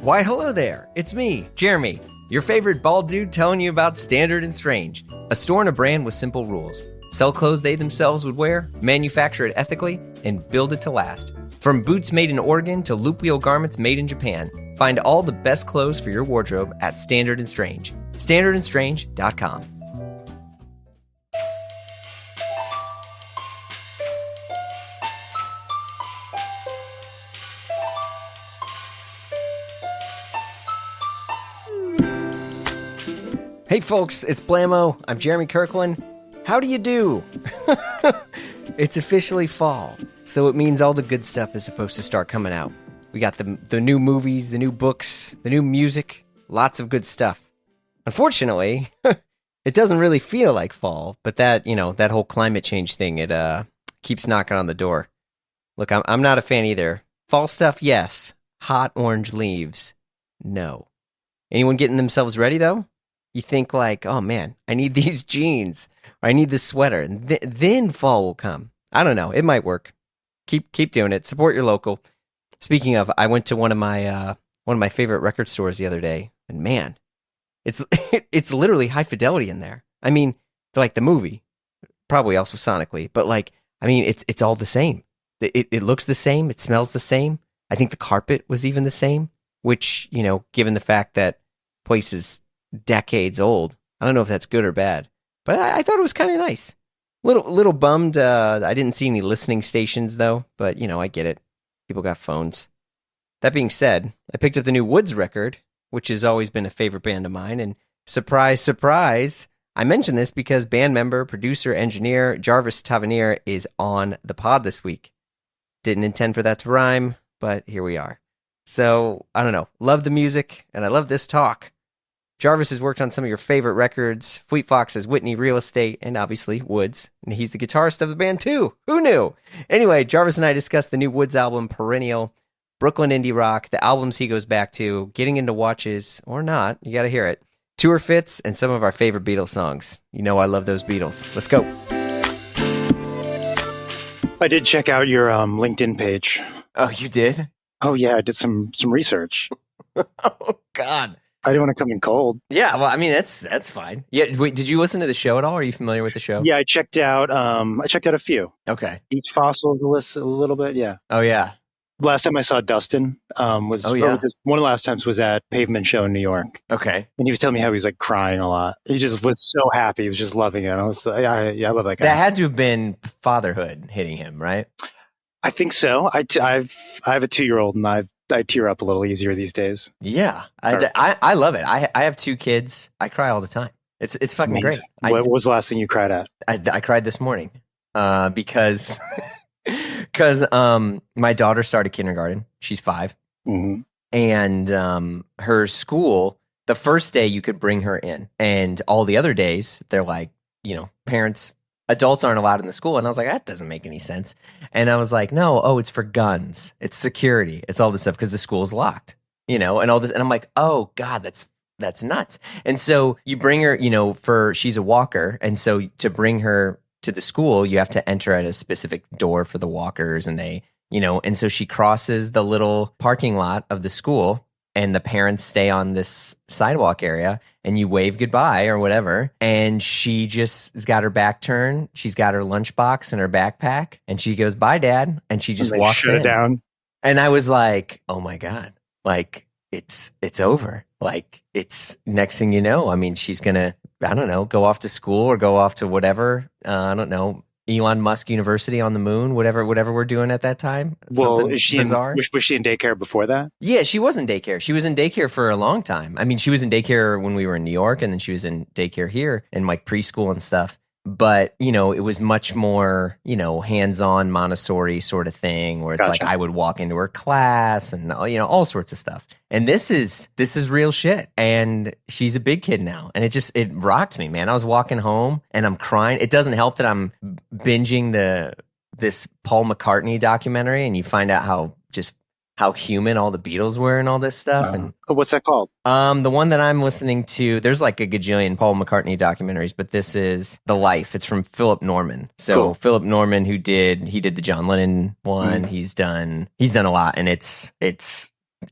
Why, hello there. It's me, Jeremy, your favorite bald dude telling you about Standard and Strange, a store and a brand with simple rules. Sell clothes they themselves would wear, manufacture it ethically, and build it to last. From boots made in Oregon to loop wheel garments made in Japan, find all the best clothes for your wardrobe at Standard and Strange. StandardandStrange.com. Hey folks, it's Blammo. I'm Jeremy Kirkland. How do you do? It's officially fall, so it means all the good stuff is supposed to start coming out. We got the new movies, the new books, the new music, lots of good stuff. Unfortunately, it doesn't really feel like fall, but that whole climate change thing, it keeps knocking on the door. Look, I'm not a fan either. Fall stuff, yes. Hot orange leaves, no. Anyone getting themselves ready though? You think like, oh man, I need these jeans, or I need this sweater, and then fall will come. I don't know. It might work. Keep doing it. Support your local. Speaking of, I went to one of my favorite record stores the other day, and man, it's literally high fidelity in there. I mean, like the movie, probably also sonically, but like, I mean, it's all the same. It looks the same. It smells the same. I think the carpet was even the same, which, given the fact that place is decades old, I don't know if that's good or bad, but I thought it was kind of nice. Little bummed I didn't see any listening stations though, but I get it. People got phones. That being said, I picked up the new Woods record, which has always been a favorite band of mine, and surprise, surprise, I mention this because band member, producer, engineer Jarvis Taveniere is on the pod this week. Didn't intend for that to rhyme, but here we are. So, I don't know. Love the music, and I love this talk. Jarvis has worked on some of your favorite records, Fleet Foxes, Whitney, Real Estate, and obviously Woods. And he's the guitarist of the band too. Who knew? Anyway, Jarvis and I discussed the new Woods album, Perennial, Brooklyn indie rock, the albums he goes back to, getting into watches, or not, you gotta hear it, tour fits, and some of our favorite Beatles songs. I love those Beatles. Let's go. I did check out your LinkedIn page. Oh, you did? Oh yeah, I did some research. Oh God. I didn't want to come in cold. Yeah, well, I mean that's fine. Yeah, wait, did you listen to the show at all? Are you familiar with the show? Yeah, I checked out a few. Okay. Beach Fossils a little bit, yeah. Oh yeah. Last time I saw Dustin was one of the last times was at Pavement Show in New York. Okay. And he was telling me how he was like crying a lot. He just was so happy. He was just loving it. I was I love that guy. That had to have been fatherhood hitting him, right? I think so. I have a 2-year-old and I tear up a little easier these days. Yeah, I love it. I have 2 kids. I cry all the time. It's fucking Amazing. great. What was the last thing you cried at? I cried this morning because my daughter started kindergarten. She's 5, mm-hmm. and her school. The first day you could bring her in, and all the other days they're like, adults aren't allowed in the school. And I was like, that doesn't make any sense. And I was like, no, it's for guns. It's security. It's all this stuff because the school's locked, and all this. And I'm like, oh God, that's nuts. And so you bring her, she's a walker. And so to bring her to the school, you have to enter at a specific door for the walkers. And and so she crosses the little parking lot of the school, and the parents stay on this sidewalk area, and you wave goodbye or whatever. And she just has got her back turned. She's got her lunchbox and her backpack, and she goes, "Bye, Dad." And she just walks shut in. It down. And I was like, oh my God, like it's over. Like it's next thing you know, I mean, she's going to, I don't know, go off to school or go off to whatever, I don't know, Elon Musk University on the moon, whatever we're doing at that time. Well, is she bizarre. Was she in daycare before that? Yeah, she was in daycare. She was in daycare for a long time. I mean, she was in daycare when we were in New York, and then she was in daycare here and like preschool and stuff. But, it was much more, hands-on Montessori sort of thing where it's like I would walk into her class and, all sorts of stuff. And this is real shit. And she's a big kid now. And it rocked me, man. I was walking home and I'm crying. It doesn't help that I'm binging this Paul McCartney documentary, and you find out how human all the Beatles were and all this stuff. And what's that called? The one that I'm listening to, there's like a gajillion Paul McCartney documentaries, but this is The Life. It's from Philip Norman. So cool. Philip Norman, he did the John Lennon one. He's done a lot, and it's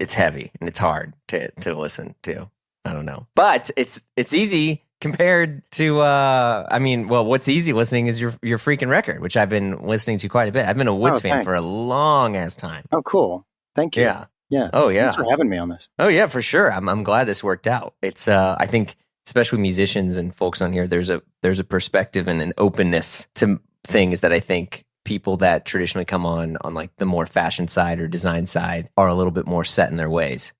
it's heavy and it's hard to listen to. I don't know, but it's easy compared to what's easy listening is your freaking record, which I've been listening to quite a bit. I've been a Woods fan for a long ass time. Oh, cool. Thank you. Yeah. Oh yeah. Thanks for having me on this. Oh yeah, for sure. I'm glad this worked out. It's I think especially musicians and folks on here, there's a perspective and an openness to things that I think people that traditionally come on like the more fashion side or design side are a little bit more set in their ways.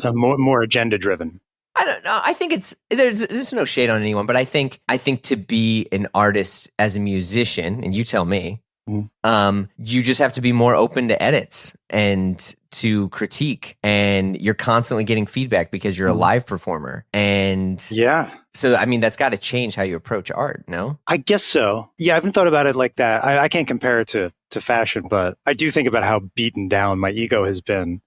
More agenda driven. I don't know. I think there's no shade on anyone, but I think to be an artist as a musician, and you tell me, you just have to be more open to edits and to critique, and you're constantly getting feedback because you're a live performer. And so I mean that's got to change how you approach art. No, I guess so. Yeah, I haven't thought about it like that. I can't compare it to fashion, but I do think about how beaten down my ego has been.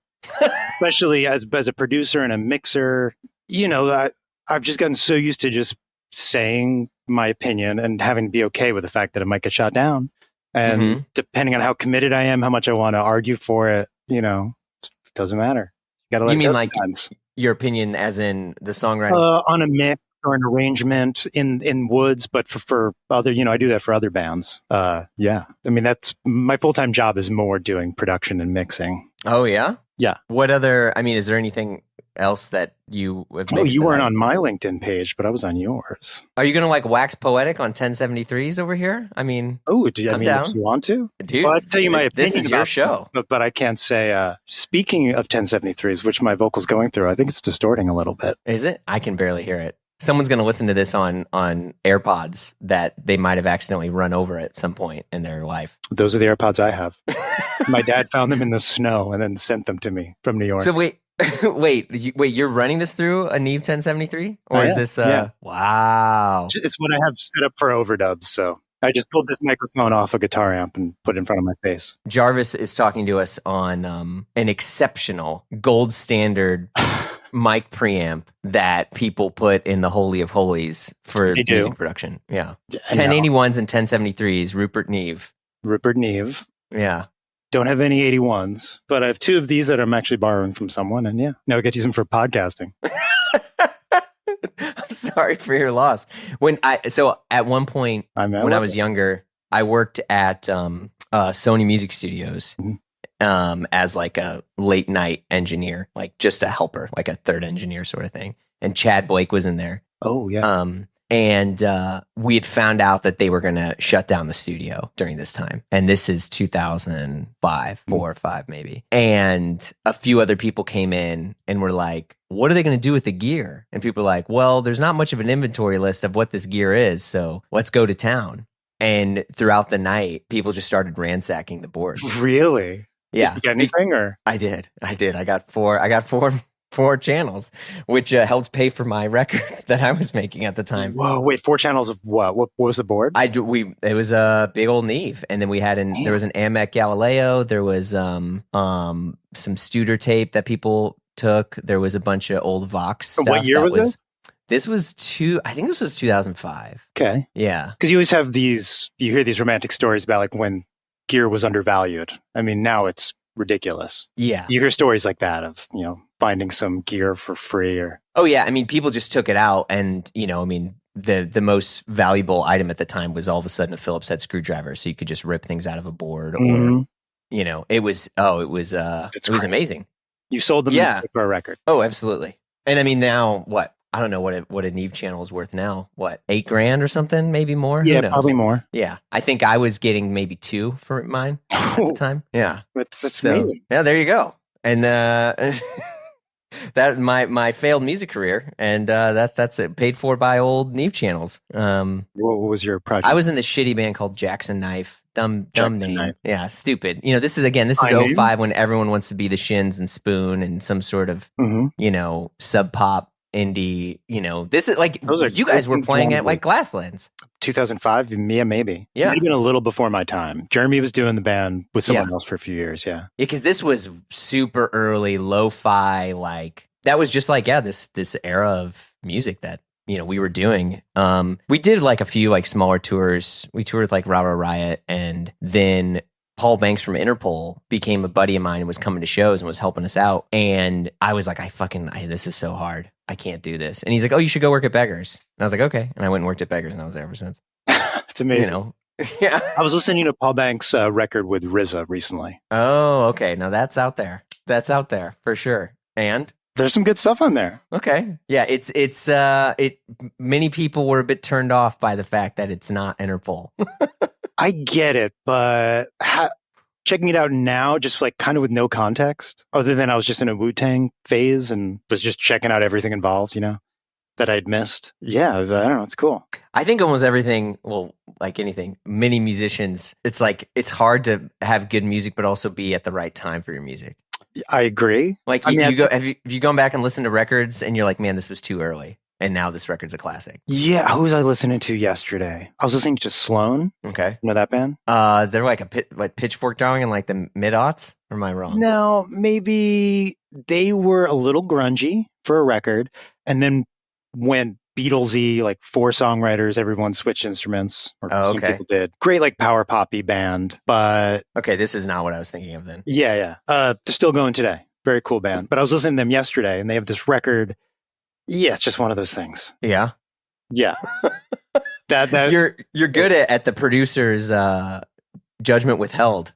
Especially as a producer and a mixer, I've just gotten so used to just saying my opinion and having to be okay with the fact that it might get shot down. And depending on how committed I am, how much I want to argue for it, it doesn't matter. You gotta let you mean like sometimes. Your opinion as in the songwriting? On a mix or an arrangement in Woods, but for other, I do that for other bands. I mean, that's my full-time job is more doing production and mixing. Oh, yeah? Yeah. What other, I mean, is there anything else that you have mixed? Oh, you weren't on my LinkedIn page, but I was on yours. Are you going to like wax poetic on 1073s over here? I mean, I'm down. If you want to? Dude, well, I'll tell you my opinion. This is your show. But I can't say, speaking of 1073s, which my vocal's going through, I think it's distorting a little bit. Is it? I can barely hear it. Someone's going to listen to this on AirPods that they might have accidentally run over at some point in their life. Those are the AirPods I have. My dad found them in the snow and then sent them to me from New York. So wait, you're running this through a Neve 1073? Or is this, wow. It's what I have set up for overdubs, so I just pulled this microphone off a guitar amp and put it in front of my face. Jarvis is talking to us on an exceptional gold standard mic preamp that people put in the Holy of Holies for music production. Yeah. 1081s and 1073s, Rupert Neve. Yeah. Don't have any 81s, but I have two of these that I'm actually borrowing from someone. And now I get to use them for podcasting. I'm sorry for your loss. So at one point when I was younger, I worked at Sony Music Studios as like a late night engineer, like just a helper, like a third engineer sort of thing. And Chad Blake was in there. Oh yeah. And we had found out that they were going to shut down the studio during this time. And this is 2005, 4 or 5 maybe. And a few other people came in and were like, what are they going to do with the gear? And people were like, well, there's not much of an inventory list of what this gear is. So let's go to town. And throughout the night, people just started ransacking the boards. Really? Yeah. Did you get anything or? I did. I got four channels, which helped pay for my record that I was making at the time. Whoa, wait, 4 channels of what? What was the board? It was a big old Neve, and then we had there was an Amec Galileo, there was some Studer tape that people took, there was a bunch of old Vox stuff. What year was this? This was I think this was 2005. Okay. Yeah. Because you always have you hear these romantic stories about like when gear was undervalued. I mean, now it's ridiculous. Yeah. You hear stories like that of, finding some gear for free or. Oh yeah. I mean, people just took it out and, the most valuable item at the time was all of a sudden a Phillips head screwdriver. So you could just rip things out of a board or, it was amazing. You sold them for a record. Oh, absolutely. And I mean, now what? I don't know what a Neve channel is worth now. What, $8,000 or something? Maybe more? Yeah, probably more. Yeah. I think I was getting maybe 2 for mine at the time. Yeah. That's amazing. Yeah, there you go. And that my failed music career, and that's it, paid for by old Neve channels. What was your project? I was in this shitty band called Jackson Knife. Dumb name. Knife. Yeah, stupid. This is 05 when everyone wants to be the Shins and Spoon and some sort of sub pop indie, this is like you guys were playing at like Glasslands. 2005, maybe. Yeah. Maybe a little before my time. Jeremy was doing the band with someone else for a few years, yeah. Yeah, because this was super early, lo-fi, like that was just like, this era of music that, we were doing. We did like a few like smaller tours. We toured like Rah Rah Riot, and then Paul Banks from Interpol became a buddy of mine and was coming to shows and was helping us out. And I was like, this is so hard. I can't do this. And he's like, oh, you should go work at Beggars. And I was like, okay. And I went and worked at Beggars, and I was there ever since. It's amazing. Yeah. I was listening to Paul Banks' record with RZA recently. Oh, okay. Now that's out there. That's out there for sure. And there's some good stuff on there. Okay. Yeah, many people were a bit turned off by the fact that it's not Interpol. I get it, but checking it out now, just like kind of with no context, other than I was just in a Wu-Tang phase and was just checking out everything involved, that I'd missed. Yeah, I don't know. It's cool. I think almost everything, well, like anything, many musicians, it's like, it's hard to have good music, but also be at the right time for your music. I agree. Like have you gone back and listened to records and you're like, man, this was too early, and now this record's a classic? Yeah, who was I listening to yesterday? I was listening to Sloan. Okay, you know that band? They're like Pitchfork Darling in like the mid-aughts. Or am I wrong? No, maybe they were a little grungy for a record, and then went Beatlesy, like 4 songwriters, everyone switched instruments, or some people did. Great, like power poppy band, but okay, this is not what I was thinking of then. Yeah. They're still going today. Very cool band. But I was listening to them yesterday, and they have this record. Yeah, it's just one of those things. Yeah. that you're good at the producer's judgment withheld.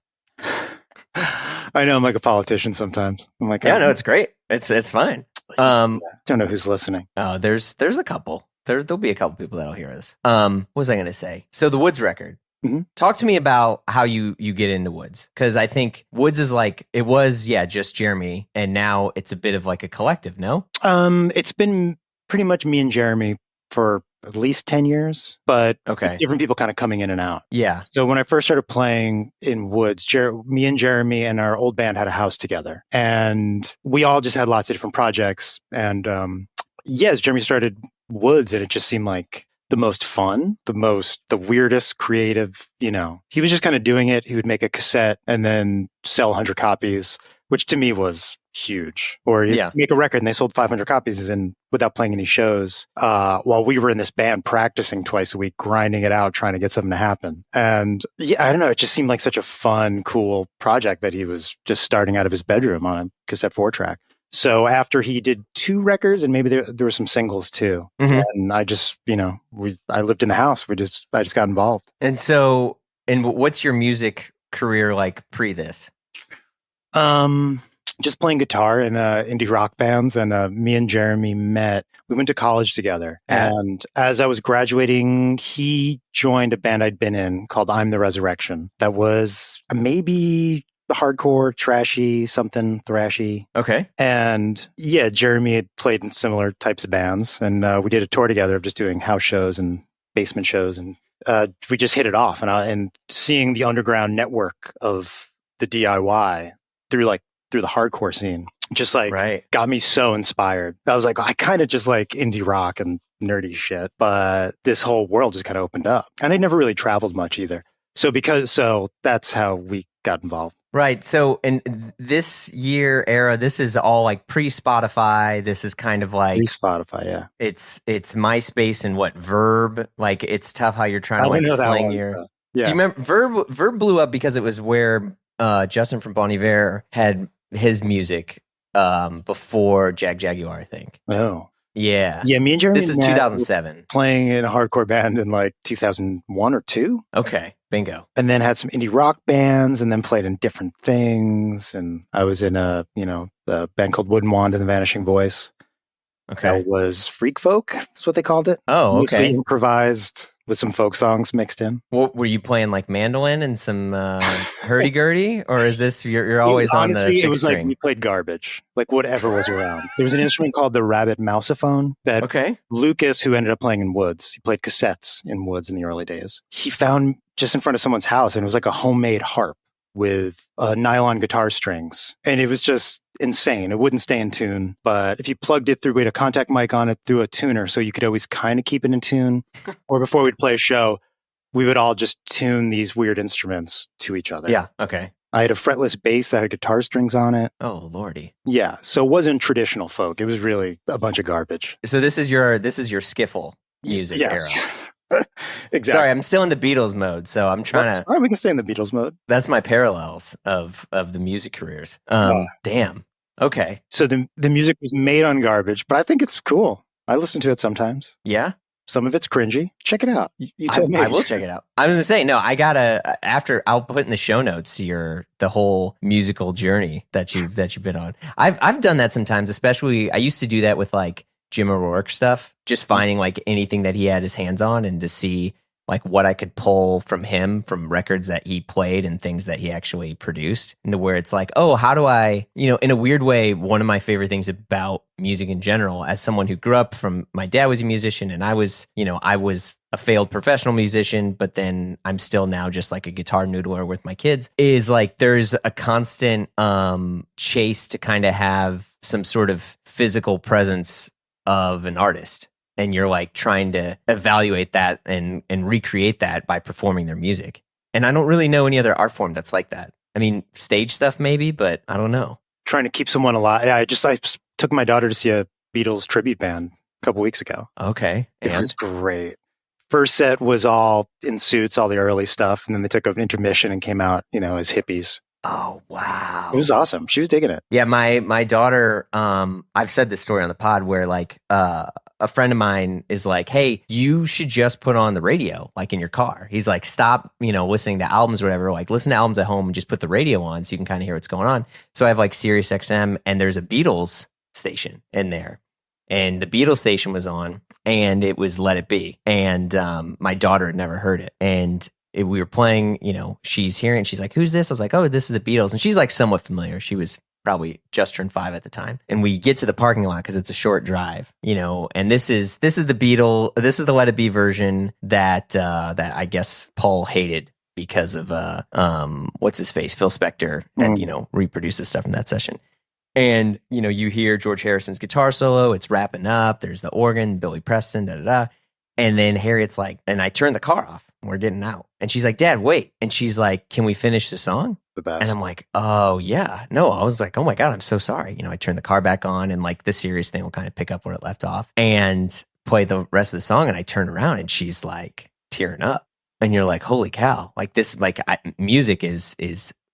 I know I'm like a politician sometimes. I'm like, yeah, no, it's great. It's fine. Don't know who's listening. Oh, there's a couple. There'll be a couple people that'll hear us. What was I going to say? So the Woods record. Mm-hmm. Talk to me about how you get into Woods, because I think Woods is like, it was just Jeremy, and now it's a bit of like a collective. No, it's been pretty much me and Jeremy for at least 10 years, but different people kind of coming in and out. Yeah. So when I first started playing in Woods, me and Jeremy and our old band had a house together, and we all just had lots of different projects. And as Jeremy started Woods, and it just seemed like the most fun, the weirdest creative, he was just kind of doing it. He would make a cassette and then sell 100 copies, which to me was huge. Or make a record and they sold 500 copies and without playing any shows, while we were in this band practicing twice a week, grinding it out, trying to get something to happen. And I don't know, it just seemed like such a fun, cool project that he was just starting out of his bedroom on a cassette 4-track. So after he did 2 records, and maybe there were some singles too, and I just, I lived in the house. I just got involved. And so, what's your music career like pre this? Just playing guitar in indie rock bands, and me and Jeremy met. We went to college together, and as I was graduating, he joined a band I'd been in called I'm the Resurrection. That was maybe hardcore, trashy, something thrashy. Okay. And Jeremy had played in similar types of bands, and we did a tour together of just doing house shows and basement shows, and we just hit it off. And seeing the underground network of the DIY through the hardcore scene just got me so inspired. I was like, I kind of just like indie rock and nerdy shit, but this whole world just kind of opened up. And I'd never really traveled much either. So that's how we got involved. Right. So in this year era, this is all like pre-Spotify. This is kind of like pre-Spotify. Yeah. It's MySpace and Verb. Like, it's tough how you're trying to sling your. Yeah. Do you remember Verb blew up because it was where Justin from Bon Iver had his music before Jaguar, I think. Oh. Yeah. Yeah, me and Jeremy. This is 2007. Playing in a hardcore band in like 2001 or 2. Okay, bingo. And then had some indie rock bands, and then played in different things. And I was in a band called Wood and Wand and the Vanishing Voice. Okay. That was freak folk. That's what they called it. Oh, okay. Mostly improvised with some folk songs mixed in. What were you playing, like mandolin and some hurdy-gurdy, or is this you're always on the 6 it was string? Like we played garbage, like whatever was around. There was an instrument called the rabbit mouseophone that Lucas, who ended up playing in Woods, he played cassettes in Woods in the early days. He found just in front of someone's house, and it was like a homemade harp with nylon guitar strings, and it was just insane. It wouldn't stay in tune, but if you plugged it through, we had a contact mic on it through a tuner, so you could always kind of keep it in tune. Or before we'd play a show, we would all just tune these weird instruments to each other. Yeah, okay. I had a fretless bass that had guitar strings on it. Oh, lordy. Yeah, so it wasn't traditional folk. It was really a bunch of garbage. So this is your skiffle music era. Exactly. Sorry, I'm still in the Beatles mode, so I'm trying to. All right, we can stay in the Beatles mode. That's my parallels of the music careers. Uh, Damn. Okay. So the music was made on garbage, but I think it's cool. I listen to it sometimes. Yeah. Some of it's cringy. Check it out. You tell me. I will check it out. I was gonna say no. I gotta I'll put in the show notes the whole musical journey that you've been on. I've done that sometimes, especially I used to do that with like Jim O'Rourke stuff, just finding like anything that he had his hands on and to see like what I could pull from him from records that he played and things that he actually produced, into where it's like, oh, how do I, in a weird way, one of my favorite things about music in general, as someone who grew up from, my dad was a musician and I was a failed professional musician, but then I'm still now just like a guitar noodler with my kids, is like there's a constant chase to kind of have some sort of physical presence of an artist. And you're like trying to evaluate that and recreate that by performing their music. And I don't really know any other art form that's like that. I mean, stage stuff maybe, but I don't know. Trying to keep someone alive. Yeah, I took my daughter to see a Beatles tribute band a couple weeks ago. Okay. It was great. First set was all in suits, all the early stuff. And then they took an intermission and came out, as hippies. Oh, wow. It was awesome. She was digging it. Yeah, my daughter, I've said this story on the pod where like a friend of mine is like, hey, you should just put on the radio, like in your car. He's like, stop, listening to albums or whatever. Like, listen to albums at home and just put the radio on so you can kind of hear what's going on. So I have like Sirius XM and there's a Beatles station in there. And the Beatles station was on and it was Let It Be. And my daughter had never heard it. And we were playing, she's hearing it. She's like, who's this? I was like, oh, this is the Beatles. And she's like somewhat familiar. She was probably just turned 5 at the time. And we get to the parking lot because it's a short drive, and this is the Beatle, this is the Let It Be version that I guess Paul hated because of what's his face, Phil Spector, had, reproduced this stuff in that session. And, you hear George Harrison's guitar solo, it's wrapping up, there's the organ, Billy Preston, da-da-da. And then Harriet's like, and I turn the car off, and we're getting out. And she's like, Dad, wait. And she's like, can we finish the song? The best. And I'm like, oh, yeah. No, I was like, oh my God, I'm so sorry. I turned the car back on and like the serious thing will kind of pick up where it left off and play the rest of the song. And I turn around and she's like tearing up. And you're like, holy cow. Like this, like music is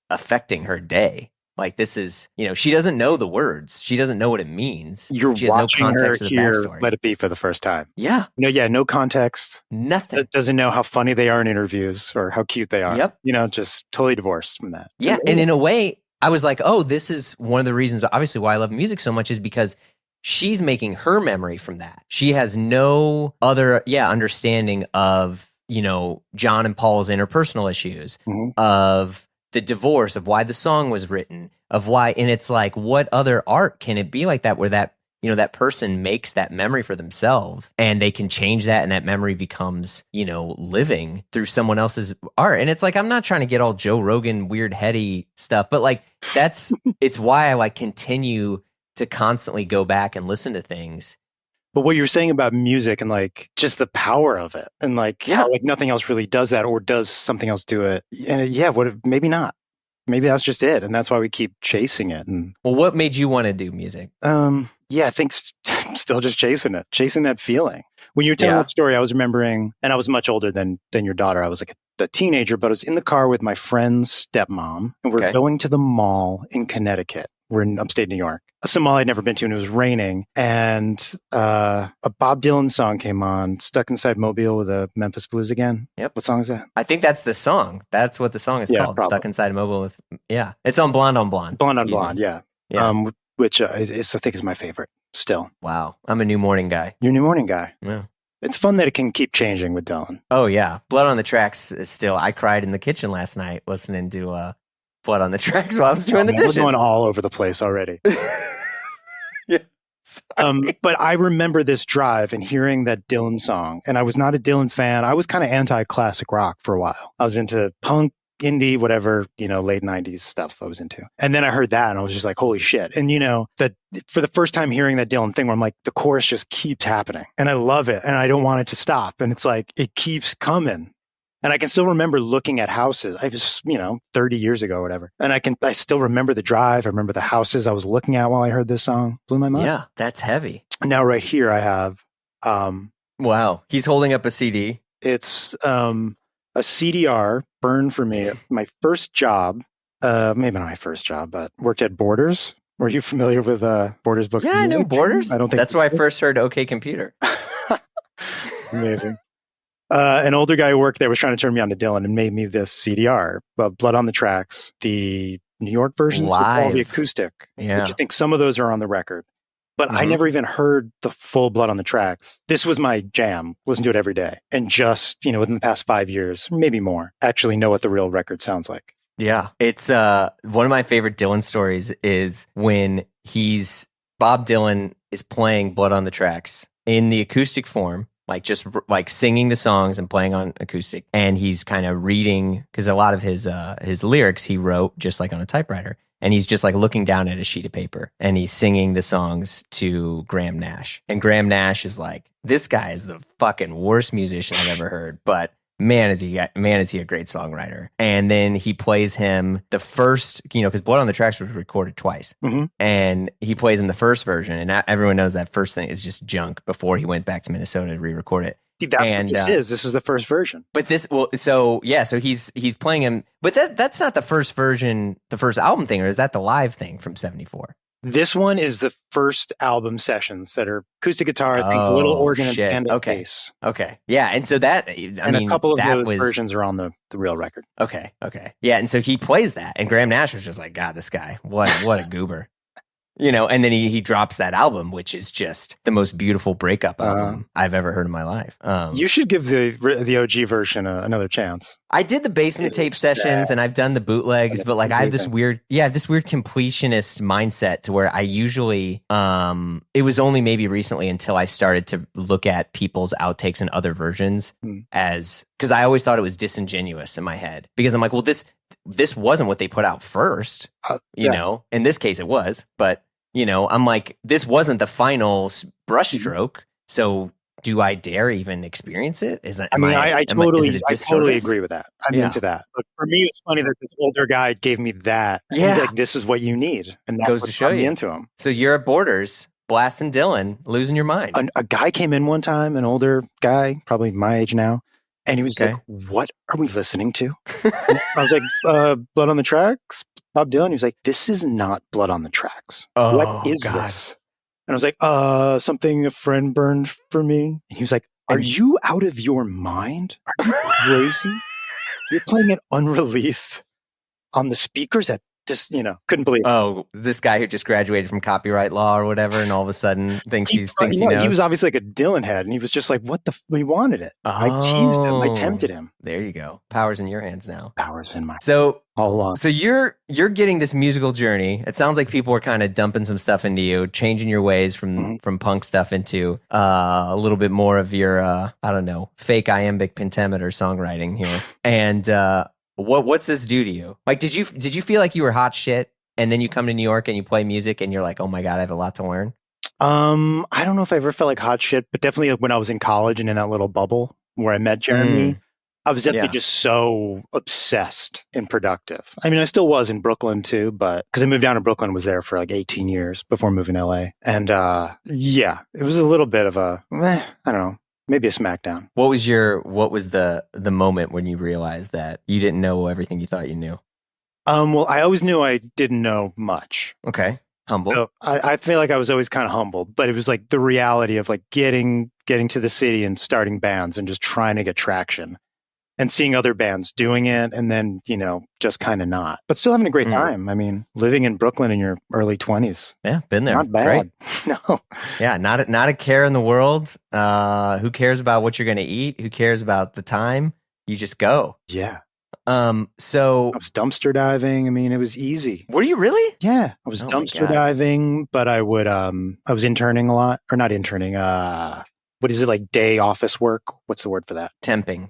affecting her day. Like this is, she doesn't know the words. She doesn't know what it means. She has no context of the backstory. Let It Be for the first time. Yeah. No context. Nothing. Doesn't know how funny they are in interviews or how cute they are. Yep. Just totally divorced from that. Yeah. And in a way, I was like, oh, this is one of the reasons, obviously, why I love music so much is because she's making her memory from that. She has no other, understanding of, John and Paul's interpersonal issues, of the divorce, of why the song was written, of why, and it's like, what other art can it be like that where that, that person makes that memory for themselves and they can change that and that memory becomes, living through someone else's art. And it's like, I'm not trying to get all Joe Rogan weird heady stuff, but like it's why I like continue to constantly go back and listen to things. But what you're saying about music and like just the power of it and like how like nothing else really does that or does something else do it. And maybe not. Maybe that's just it. And that's why we keep chasing it. And well, what made you want to do music? I think still just chasing that feeling. When you were telling that story, I was remembering, and I was much older than your daughter. I was like a teenager, but I was in the car with my friend's stepmom and we're going to the mall in Connecticut. We're in upstate New York. Some mall I'd never been to, and it was raining. And a Bob Dylan song came on, Stuck Inside Mobile with a Memphis Blues again. Yep. What song is that? I think that's the song. That's what the song is called. Probably. Stuck Inside Mobile with, It's on Blonde on Blonde. Blonde on Blonde, yeah. Which I think is my favorite still. Wow. I'm a New Morning guy. You're a New Morning guy. Yeah. It's fun that it can keep changing with Dylan. Oh, yeah. Blood on the Tracks is still, I cried in the kitchen last night listening to Blood on the Tracks while I was doing the dishes. We're going all over the place already. But I remember this drive and hearing that Dylan song, and I was not a Dylan fan. I was kind of anti-classic rock for a while. I was into punk, indie, whatever, late 90s stuff I was into. And then I heard that and I was just like, holy shit. And that for the first time hearing that Dylan thing where I'm like, the chorus just keeps happening and I love it and I don't want it to stop. And it's like, it keeps coming. And I can still remember looking at houses. I was, 30 years ago or whatever. And I still remember the drive. I remember the houses I was looking at while I heard this song. Blew my mind. Yeah, that's heavy. Now right here I have... wow. He's holding up a CD. It's a CDR burned for me. My first job, maybe not my first job, but worked at Borders. Were you familiar with Borders Books? Yeah, I know Borders. I don't think that's where I first heard OK Computer. Amazing. An older guy who worked there was trying to turn me on to Dylan and made me this CDR, Blood on the Tracks, the New York versions, it's all the acoustic, which I think some of those are on the record. But I never even heard the full Blood on the Tracks. This was my jam. Listen to it every day. And just, within the past 5 years, maybe more, actually know what the real record sounds like. Yeah. It's one of my favorite Dylan stories is when Bob Dylan is playing Blood on the Tracks in the acoustic form, like just like singing the songs and playing on acoustic. And he's kind of reading, because a lot of his lyrics he wrote just like on a typewriter. And he's just like looking down at a sheet of paper and he's singing the songs to Graham Nash. And Graham Nash is like, this guy is the fucking worst musician I've ever heard, but man, is he a great songwriter. And then he plays him the first, because Blood on the Tracks was recorded twice. Mm-hmm. And he plays him the first version. And everyone knows that first thing is just junk before he went back to Minnesota to re-record it. That's what this is. This is the first version. But so he's playing him. But that's not the first version, the first album thing, or is that the live thing from 74? This one is the first album sessions that are acoustic guitar, I think, a little organ and stand-up bass. Okay. Yeah. And so that, a couple of those versions are on the real record. Okay. Yeah. And so he plays that. And Graham Nash was just like, God, this guy, what a goober. And then he drops that album, which is just the most beautiful breakup album I've ever heard in my life. You should give the OG version another chance. I did the basement tape sessions and I've done the bootlegs, but like I have this weird completionist mindset to where I usually, it was only maybe recently until I started to look at people's outtakes and other versions because I always thought it was disingenuous in my head because I'm like, well, this wasn't what they put out first, in this case it was, but I'm like, this wasn't the final brushstroke. So do I dare even experience it? I totally agree with that. I'm into that. But for me, it's funny that this older guy gave me that. Yeah. Like, this is what you need. And that goes to show you into him. So you're at Borders, blasting Dylan, losing your mind. A guy came in one time, an older guy, probably my age now. And he was like, what are we listening to? I was like, Blood on the Tracks, Bob Dylan. He was like, this is not Blood on the Tracks. Oh, what is this? And I was like, something a friend burned for me. And he was like, are you out of your mind? Are you crazy? You're playing it unreleased on the speakers at this, couldn't believe it. Oh, this guy who just graduated from copyright law or whatever, and all of a sudden thinks he knows. He was obviously like a Dylan head, and he was just like, what he wanted it. Oh, I teased him. I tempted him. There you go. Power's in your hands now. Power's in my So all along. So you're getting this musical journey. It sounds like people are kind of dumping some stuff into you, changing your ways from punk stuff into a little bit more of your fake iambic pentameter songwriting here. And what's this do to you? Like, did you feel like you were hot shit, and then you come to New York and you play music, and you're like, oh my God, I have a lot to learn? I don't know if I ever felt like hot shit, but definitely when I was in college and in that little bubble where I met Jeremy, I was definitely just so obsessed and productive. I mean, I still was in Brooklyn too, but because I moved down to Brooklyn, was there for like 18 years before moving to LA. And it was a little bit of I don't know. Maybe a smackdown. What was the moment when you realized that you didn't know everything you thought you knew? Well, I always knew I didn't know much. Okay. Humble. So I feel like I was always kind of humbled, but it was like the reality of like getting to the city and starting bands and just trying to get traction and seeing other bands doing it. And then, just kind of not, but still having a great time. I mean, living in Brooklyn in your early 20s. Yeah. Been there. Not bad. Great. No. Yeah. Not a care in the world. Who cares about what you're going to eat? Who cares about the time? You just go. Yeah. So I was dumpster diving. I mean, it was easy. Were you really? Yeah. I was dumpster diving, but I was interning a lot, or not interning. What is it, like day office work? What's the word for that? Temping.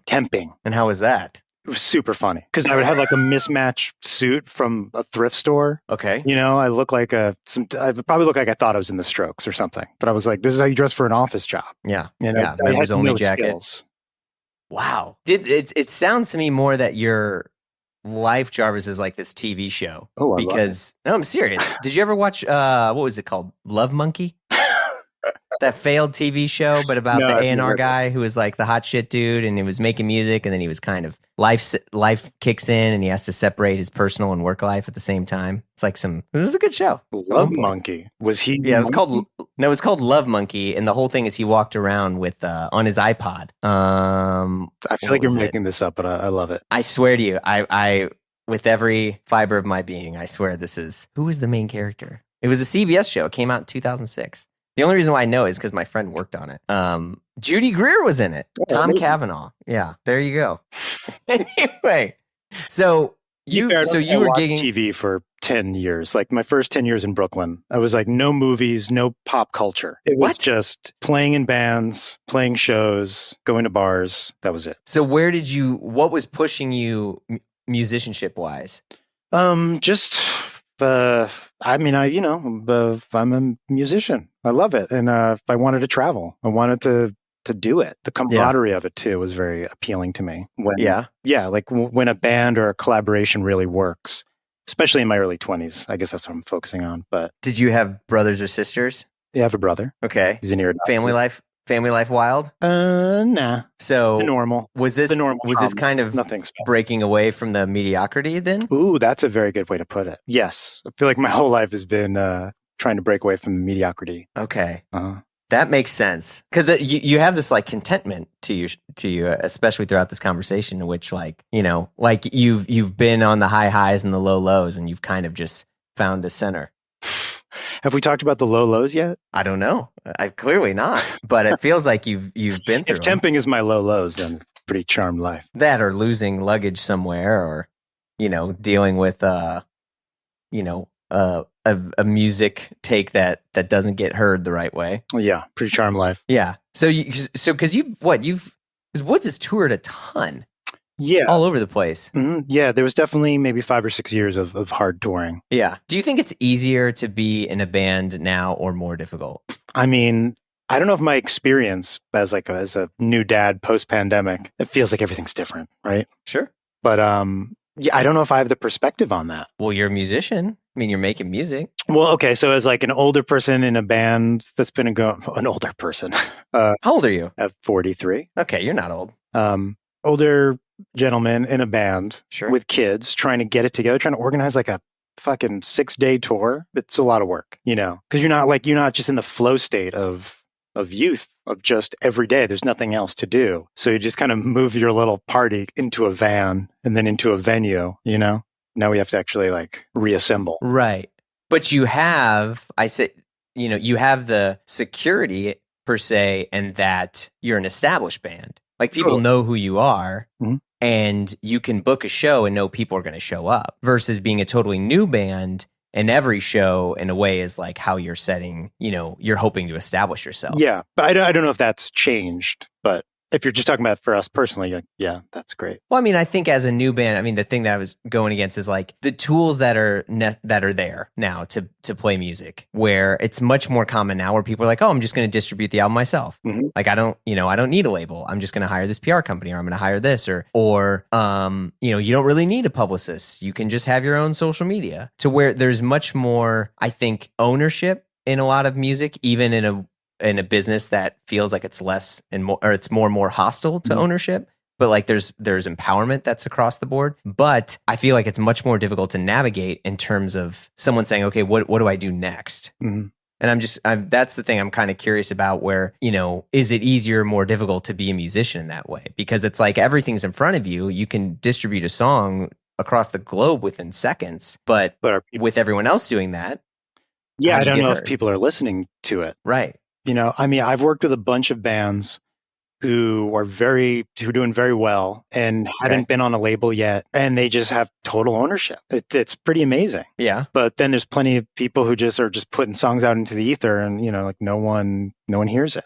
And how was that? It was super funny because I would have like a mismatched suit from a thrift store. Okay. I look like I probably look like I thought I was in the Strokes or something, but I was like, this is how you dress for an office job. Yeah. I members had only no jacket. Skills. Wow. It sounds to me more that your life, Jarvis, is like this TV show. Oh, no, I'm serious. Did you ever watch what was it called? Love Monkey? that failed TV show, but about No, the I've never A&R heard of guy who was like the hot shit dude, and he was making music, and then he was kind of life kicks in, and he has to separate his personal and work life at the same time. It's like it was a good show. Love Monkey. Was he? Yeah, it was Monkey? it was called Love Monkey, and the whole thing is he walked around with on his iPod. I feel like you're making this up, but I love it. I swear to you, I with every fiber of my being, I swear who was the main character? It was a CBS show. It came out in 2006. The only reason why I know is because my friend worked on it. Judy Greer was in it. Tom Cavanaugh. Yeah, there you go. Anyway, so you were gigging TV for 10 years. Like my first 10 years in Brooklyn, I was like no movies, no pop culture. It was just playing in bands, playing shows, going to bars. That was it. So what was pushing you musicianship wise? I'm a musician. I love it. And if I wanted to travel, I wanted to do it. The camaraderie of it too was very appealing to me. When a band or a collaboration really works, especially in my early 20s. I guess that's what I'm focusing on. But did you have brothers or sisters? Yeah, I have a brother. Okay. He's an ear. Family life wild? Nah. So the normal. Was this kind of nothing special. Breaking away from the mediocrity then? Ooh, that's a very good way to put it. Yes. I feel like my whole life has been trying to break away from the mediocrity. Okay. That makes sense. Because you have this like contentment to you, especially throughout this conversation, in which like you've been on the high highs and the low lows, and you've kind of just found a center. Have we talked about the low lows yet? I don't know. I clearly not. But it feels like you've been through. If temping is my low lows, then it's a pretty charmed life. That or losing luggage somewhere, or dealing with a music take that doesn't get heard the right way. Yeah, pretty charmed life. Yeah. So because Woods has toured a ton. Yeah. All over the place. Mm-hmm. Yeah, there was definitely maybe 5 or 6 years of hard touring. Yeah. Do you think it's easier to be in a band now or more difficult? I mean, I don't know if my experience as a new dad post-pandemic, it feels like everything's different, right? Sure. But I don't know if I have the perspective on that. Well, you're a musician. I mean, you're making music. Well, okay. So as like an older person in a band that's been an older person. How old are you? At 43. Okay, you're not old. Older gentleman in a band sure. with kids trying to get it together, trying to organize like a fucking 6-day tour. It's a lot of work, because you're not just in the flow state of youth, of just every day. There's nothing else to do. So you just kind of move your little party into a van and then into a venue, Now we have to actually like reassemble. Right. But you have the security per se, and that you're an established band. Like people know who you are, mm-hmm. and you can book a show and know people are going to show up, versus being a totally new band, and every show in a way is like how you're setting, you're hoping to establish yourself. Yeah. But I don't know if that's changed, but if you're just talking about for us personally, yeah, that's great. Well, I mean, I think as a new band, I mean, the thing that I was going against is like the tools that are there now to play music, where it's much more common now, where people are like, oh, I'm just going to distribute the album myself. Mm-hmm. Like I don't need a label. I'm just going to hire this PR company, or I'm going to hire this, or you don't really need a publicist. You can just have your own social media, to where there's much more, I think, ownership in a lot of music, even in a business that feels like it's less and more, or it's more and more hostile to ownership. But like there's empowerment that's across the board. But I feel like it's much more difficult to navigate in terms of someone saying, okay, what do I do next? Mm-hmm. And that's the thing I'm kind of curious about, where, is it easier or more difficult to be a musician in that way? Because it's like everything's in front of you. You can distribute a song across the globe within seconds, but with everyone else doing that. Yeah, I don't know if people are listening to it. Right. I mean, I've worked with a bunch of bands who are doing very well and haven't been on a label yet, and they just have total ownership. It's pretty amazing. Yeah. But then there's plenty of people who just are just putting songs out into the ether, and like no one hears it.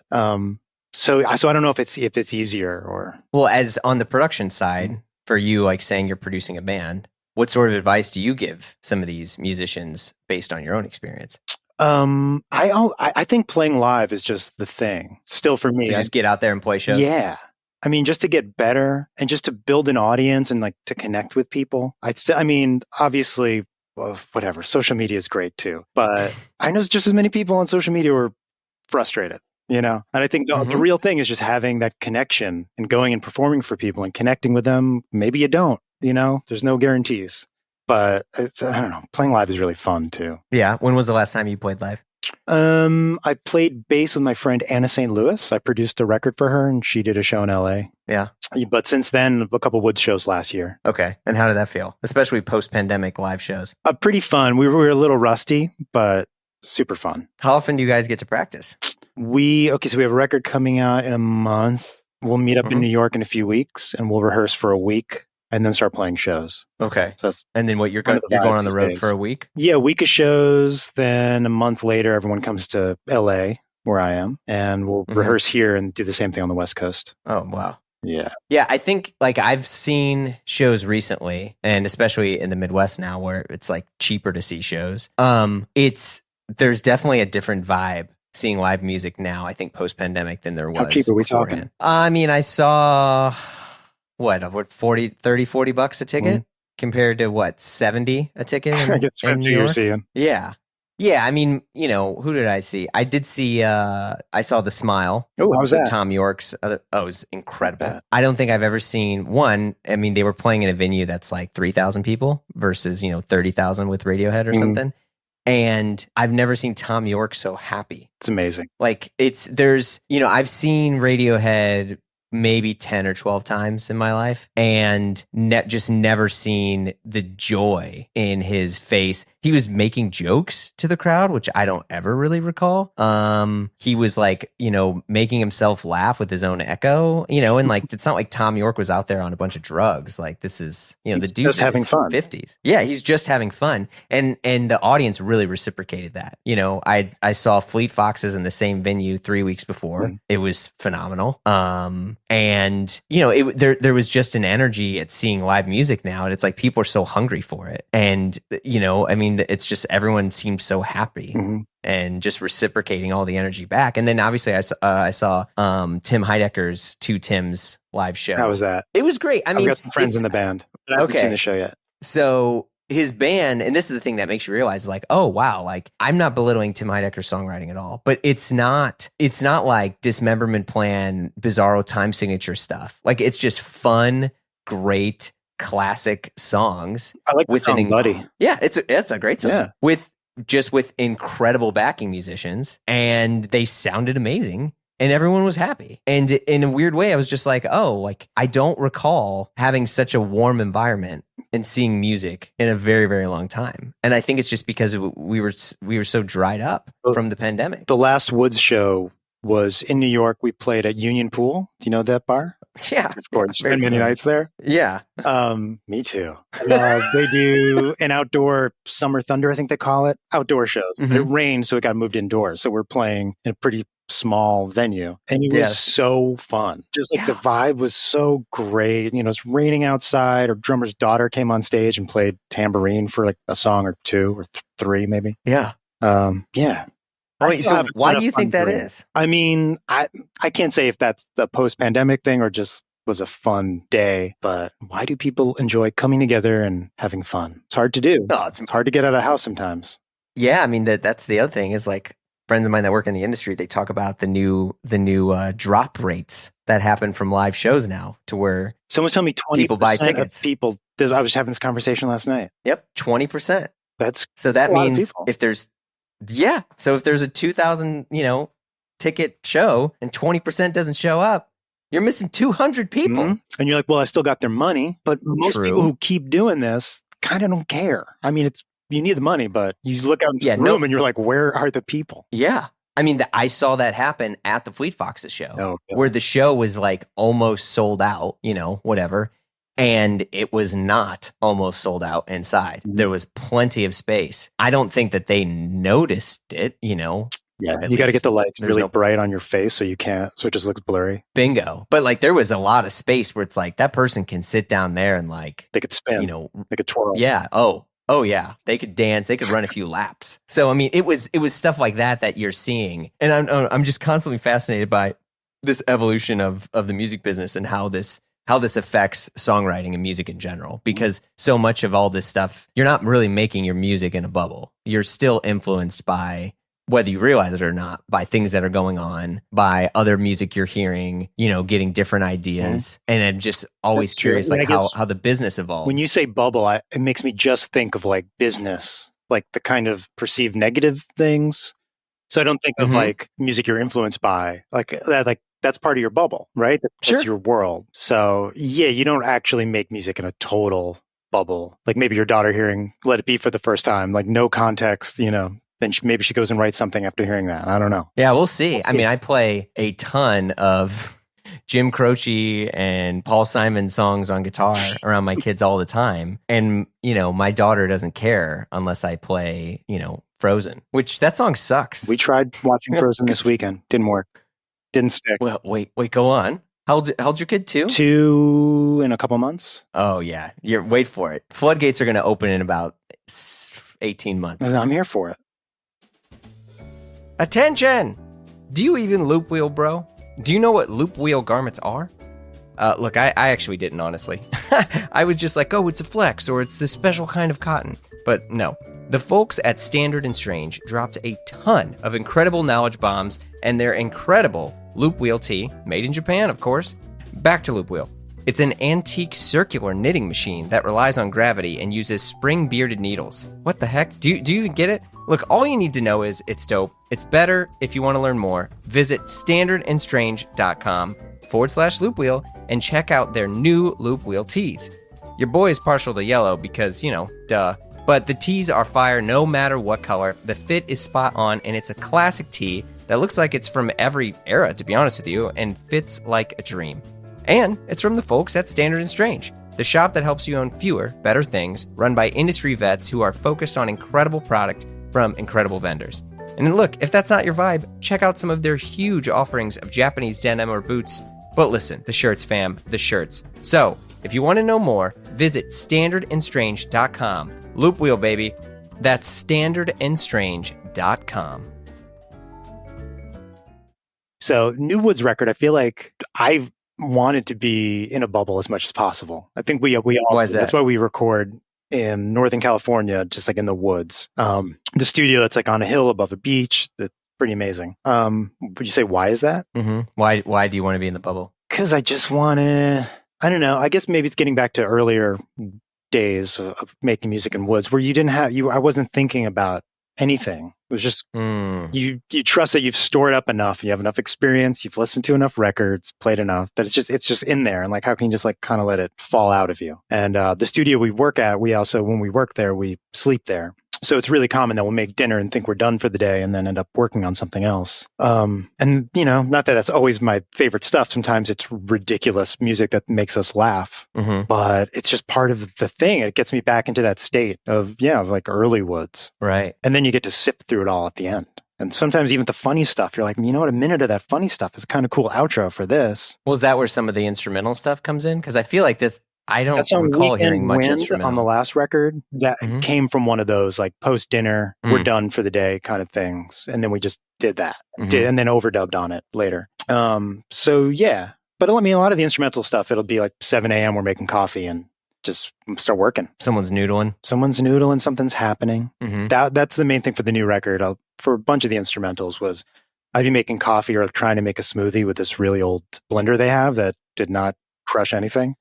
So I don't know if it's easier or. Well, as on the production side for you, like saying you're producing a band, what sort of advice do you give some of these musicians based on your own experience? I think playing live is just the thing still for me. To just get out there and play shows. Yeah. I mean, just to get better and just to build an audience and like to connect with people. I mean, obviously, whatever. Social media is great too, but I know just as many people on social media who are frustrated. you know? And I think the real thing is just having that connection and going and performing for people and connecting with them. Maybe you don't, you know, there's no guarantees, but I don't know. Playing live is really fun too. Yeah. When was the last time you played live? I played bass with my friend Anna St. Louis. I produced a record for her and she did a show in LA. Yeah. But since then, a couple Woods shows last year. Okay. And how did that feel? Especially post-pandemic live shows. Pretty fun. We were a little rusty, but super fun. How often do you guys get to practice? So we have a record coming out in a month. We'll meet up in New York in a few weeks and we'll rehearse for a week and then start playing shows. Okay. So that's and then what you're going on the road for a week? Yeah, a week of shows. Then a month later, everyone comes to LA where I am and we'll rehearse here and do the same thing on the West Coast. Oh, wow. Yeah. Yeah, I think like I've seen shows recently, and especially in the Midwest now where it's like cheaper to see shows. There's definitely a different vibe seeing live music now, I think post-pandemic than there was. How cheap are we beforehand. talking? I mean, I saw what $40 a ticket compared to what, 70 a ticket I guess that's what you're seeing. Yeah. Yeah, I mean, you know, who did I see? I did see, I saw The Smile. Oh, how was that? Tom York's. It was incredible. I don't think I've ever seen one. I mean, they were playing in a venue that's like 3,000 people versus, 30,000 with Radiohead or something. And I've never seen Tom York so happy. It's amazing. Like I've seen Radiohead maybe 10 or 12 times in my life and just never seen the joy in his face. He was making jokes to the crowd, which I don't ever really recall. He was like, making himself laugh with his own echo, and like, it's not like Tom York was out there on a bunch of drugs. Like this is, the dude just having fun. 50s. Yeah. He's just having fun. And the audience really reciprocated that. I saw Fleet Foxes in the same venue 3 weeks before. It was phenomenal. And there was just an energy at seeing live music now, and it's like people are so hungry for it. And I mean, it's just everyone seems so happy and just reciprocating all the energy back. And then obviously I saw Tim Heidecker's Two Tims live show. How was that? It was great. I mean, I've got some friends in the band, but I haven't seen the show yet. So his band, and this is the thing that makes you realize, like, oh wow, like I'm not belittling Tim Heidecker's songwriting at all, but it's not like Dismemberment Plan, Bizarro time signature stuff. Like it's just fun, great, classic songs. I like the song Buddy. Yeah, it's a great song. Yeah. With incredible backing musicians, and they sounded amazing. And everyone was happy. And in a weird way, I was just like, oh, like I don't recall having such a warm environment and seeing music in a very, very long time. And I think it's just because we were so dried up from the pandemic. The last Woods show was in New York. We played at Union Pool. Do you know that bar? Yeah. Of course. Spent many nights there. Yeah. Me too. They do an outdoor Summer Thunder, I think they call it, outdoor shows. But it rained, so it got moved indoors. So we're playing in a pretty small venue, and it was so fun. Just like the vibe was so great. It's raining outside. Our drummer's daughter came on stage and played tambourine for like a song or two or three, maybe. Yeah. Yeah. Wait, so why do you think that is? I mean, I can't say if that's the post-pandemic thing or just was a fun day, but why do people enjoy coming together and having fun? It's hard to do. No, it's hard to get out of the house sometimes. Yeah, I mean that's the other thing is like friends of mine that work in the industry, they talk about the new drop rates that happen from live shows now, to where someone's telling me 20% people buy tickets. People, I was having this conversation last night. Yep, 20%. So that means if there's a 2,000 ticket show and 20% doesn't show up, you're missing 200 people. And you're like, well, I still got their money, but most people who keep doing this kind of don't care. I mean, you need the money, but you look out into the room and you're like, where are the people? Yeah. I mean, I saw that happen at the Fleet Foxes show, where the show was like almost sold out, whatever. And it was not almost sold out inside. There was plenty of space. I don't think that they noticed it, Yeah, you got to get the lights really bright on your face so you can't, so it just looks blurry. Bingo. But like there was a lot of space where it's like that person can sit down there and like they could spin, they could twirl. Yeah. Oh yeah, they could dance. They could run a few laps. So I mean, it was stuff like that you're seeing, and I'm just constantly fascinated by this evolution of the music business and how this affects songwriting and music in general. Because so much of all this stuff, you're not really making your music in a bubble. You're still influenced by whether you realize it or not, by things that are going on, by other music you're hearing, getting different ideas. And I'm just always curious, like how the business evolves. When you say bubble, it makes me just think of like business, like the kind of perceived negative things. So I don't think of like music you're influenced by, like that, like that's part of your bubble, right? That's your world. So yeah, you don't actually make music in a total bubble. Like maybe your daughter hearing Let It Be for the first time, like no context, then maybe she goes and writes something after hearing that. I don't know. Yeah, we'll see. I mean, I play a ton of Jim Croce and Paul Simon songs on guitar around my kids all the time. And, my daughter doesn't care unless I play, Frozen, which that song sucks. We tried watching Frozen this weekend. Didn't work. Didn't stick. Well, wait, go on. How old's your kid, 2? 2 in a couple months. Oh, yeah. Wait for it. Floodgates are going to open in about 18 months. I'm here for it. Attention! Do you even loop wheel, bro? Do you know what loop wheel garments are? Look, I actually didn't, honestly. I was just like, oh, it's a flex, or it's this special kind of cotton. But no. The folks at Standard & Strange dropped a ton of incredible knowledge bombs and their incredible loop wheel tee, made in Japan, of course. Back to loop wheel. It's an antique circular knitting machine that relies on gravity and uses spring-bearded needles. What the heck? Do you even get it? Look, all you need to know is it's dope. It's better if you want to learn more. Visit standardandstrange.com/loop wheel and check out their new loop wheel tees. Your boy is partial to yellow because, duh. But the tees are fire no matter what color. The fit is spot on, and it's a classic tee that looks like it's from every era, to be honest with you, and fits like a dream. And it's from the folks at Standard & Strange, the shop that helps you own fewer, better things, run by industry vets who are focused on incredible product from incredible vendors. And look, if that's not your vibe, check out some of their huge offerings of Japanese denim or boots. But listen, the shirts, fam, the shirts. So, if you want to know more, visit standardandstrange.com. Loop wheel, baby. That's standardandstrange.com. So, New Woods record, I feel like I wanted to be in a bubble as much as possible. I think we all why is that? That's why we record in Northern California, just like in the woods. The studio that's like on a hill above a beach. That's pretty amazing. Would you say why is that? Mm-hmm. Why do you want to be in the bubble? Because I just want to, I don't know. I guess maybe it's getting back to earlier days of making music in woods where I wasn't thinking about anything. It was just you trust that you've stored up enough, you have enough experience, you've listened to enough records, played enough that it's just in there. And like, how can you just like kind of let it fall out of you? And the studio we work at, we also, when we work there, we sleep there. So it's really common that we'll make dinner and think we're done for the day and then end up working on something else. And, not that that's always my favorite stuff. Sometimes it's ridiculous music that makes us laugh, but it's just part of the thing. It gets me back into that state of like early woods. Right. And then you get to sift through it all at the end. And sometimes even the funny stuff, you're like, you know what, a minute of that funny stuff is a kind of cool outro for this. Well, is that where some of the instrumental stuff comes in? Because I feel like I don't recall hearing much instrumental. On the last record, that came from one of those like post dinner, we're done for the day kind of things. And then we just did that, and then overdubbed on it later. So yeah, but I mean, a lot of the instrumental stuff, it'll be like 7 a.m. we're making coffee and just start working. Someone's noodling, something's happening. That's the main thing for the new record. For a bunch of the instrumentals was I'd be making coffee or trying to make a smoothie with this really old blender they have that did not crush anything.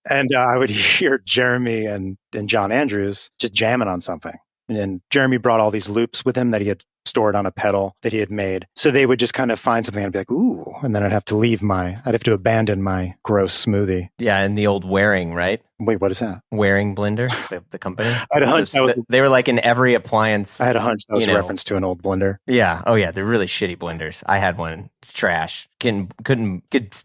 And I would hear Jeremy and John Andrews just jamming on something. And Jeremy brought all these loops with him that he had stored on a pedal that he had made. So they would just kind of find something and be like, ooh. And then I'd have to abandon my gross smoothie. Yeah, and the old Waring, right? Wait, what is that? Waring blender, the company? I had a hunch. They were like in every appliance. I had a hunch that was a reference to an old blender. Yeah. Oh, yeah. They're really shitty blenders. I had one. It's trash. Could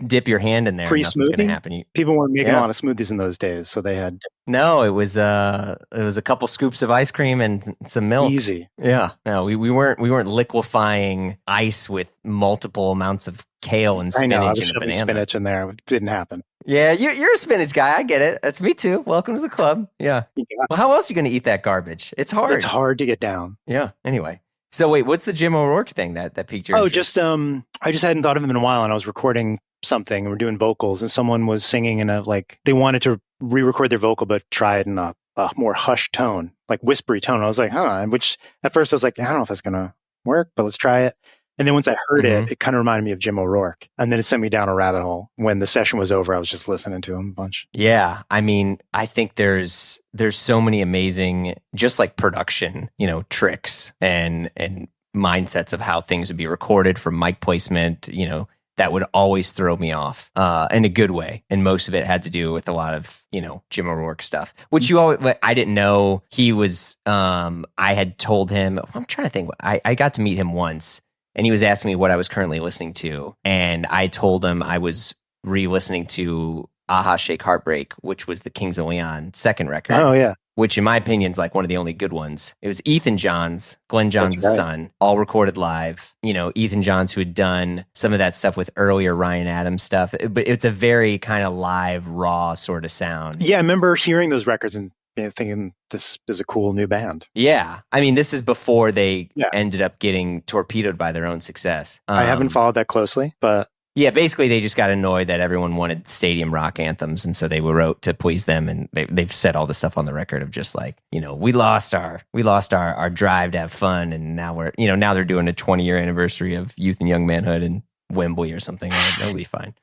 dip your hand in there. Pre-smoothie? Gonna happen. People weren't making a lot of smoothies in those days, so they had... No, it was a couple scoops of ice cream and some milk. Easy. Yeah. No, we weren't liquefying ice with multiple amounts of kale and spinach. I know, I was and shoving banana. spinach in there. It didn't happen. Yeah, you're a spinach guy. I get it. That's me too. Welcome to the club. Yeah. Well, how else are you going to eat that garbage? It's hard. It's hard to get down. Yeah. Anyway. So wait, what's the Jim O'Rourke thing that piqued your interest? I just hadn't thought of him in a while, and I was recording something, and we're doing vocals, and someone was singing in they wanted to re-record their vocal, but try it in a more hushed tone, like whispery tone. I was like, which at first I was like, I don't know if that's going to work, but let's try it. And then once I heard Mhm. it kind of reminded me of Jim O'Rourke. And then it sent me down a rabbit hole. When the session was over, I was just listening to him a bunch. Yeah, I mean, I think there's so many amazing, just like production, tricks and mindsets of how things would be recorded, from mic placement, that would always throw me off in a good way. And most of it had to do with a lot of, Jim O'Rourke stuff, which I didn't know he was. I had told him, I'm trying to think. I got to meet him once, and he was asking me what I was currently listening to, and I told him I was re-listening to Aha Shake Heartbreak, which was the Kings of Leon second record. Oh, yeah. Which in my opinion is like one of the only good ones. It was Ethan Johns, Glenn Johns' son, all recorded live. Ethan Johns, who had done some of that stuff with earlier Ryan Adams stuff, but it's a very kind of live, raw sort of sound. Yeah, I remember hearing those records and thinking this is a cool new band. Yeah. I mean, this is before they ended up getting torpedoed by their own success. I haven't followed that closely, but... Yeah, basically they just got annoyed that everyone wanted stadium rock anthems, and so they wrote to please them, and they've said all the stuff on the record of just like, we lost our drive to have fun, and now now they're doing a 20-year anniversary of Youth and Young Manhood in Wembley or something. That'll be fine.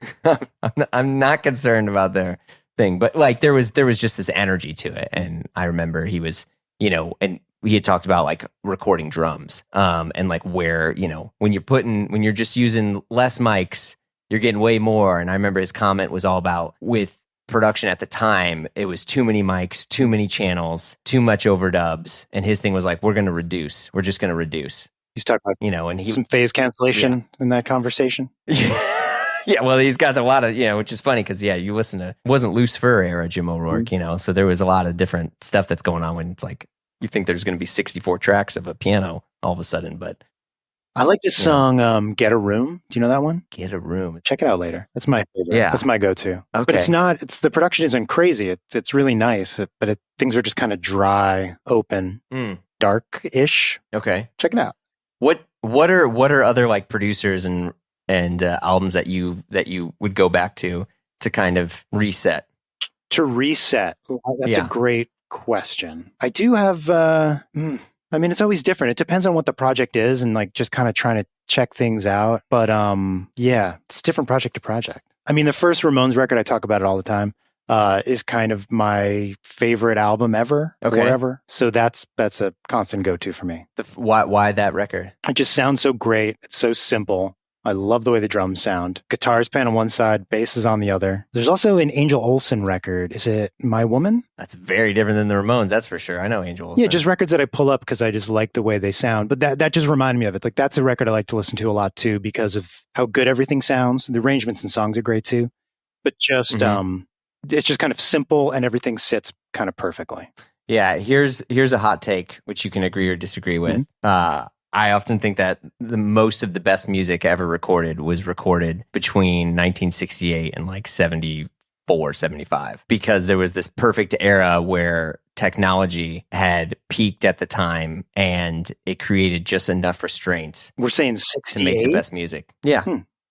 I'm not concerned about their thing, but like there was just this energy to it, and I remember he was, and we had talked about like recording drums, and like where when you're just using less mics, you're getting way more. And I remember his comment was all about, with production at the time, it was too many mics, too many channels, too much overdubs. And his thing was like, we're just going to reduce. He's talking about, and some phase cancellation in that conversation. Yeah, well, he's got a lot of, which is funny because, you listen to, it wasn't Loose Fur era Jim O'Rourke, so there was a lot of different stuff that's going on when it's like, you think there's going to be 64 tracks of a piano all of a sudden, but... I like this song, Get a Room. Do you know that one? Get a Room. Check it out later. That's my favorite. Yeah. That's my go-to. Okay. But the production isn't crazy. It's really nice, but things are just kind of dry, open, dark-ish. Okay. Check it out. What are other like producers and albums that you would go back to kind of reset? To reset. That's a great question. I do have, it's always different. It depends on what the project is and like just kind of trying to check things out. But it's different project to project. I mean, the first Ramones record, I talk about it all the time, is kind of my favorite album ever or ever. So that's a constant go-to for me. Why that record? It just sounds so great. It's so simple. I love the way the drums sound. Guitar's playing on one side, bass is on the other. There's also an Angel Olsen record. Is it My Woman? That's very different than the Ramones, that's for sure. I know Angel Olsen. Yeah, just records that I pull up because I just like the way they sound. But that just reminded me of it. Like, that's a record I like to listen to a lot too because of how good everything sounds. The arrangements and songs are great too. But just it's just kind of simple and everything sits kind of perfectly. Yeah, here's a hot take, which you can agree or disagree with. I often think that the most of the best music ever recorded was recorded between 1968 and like 74, 75, because there was this perfect era where technology had peaked at the time and it created just enough restraints. We're saying 68 to make the best music. Yeah.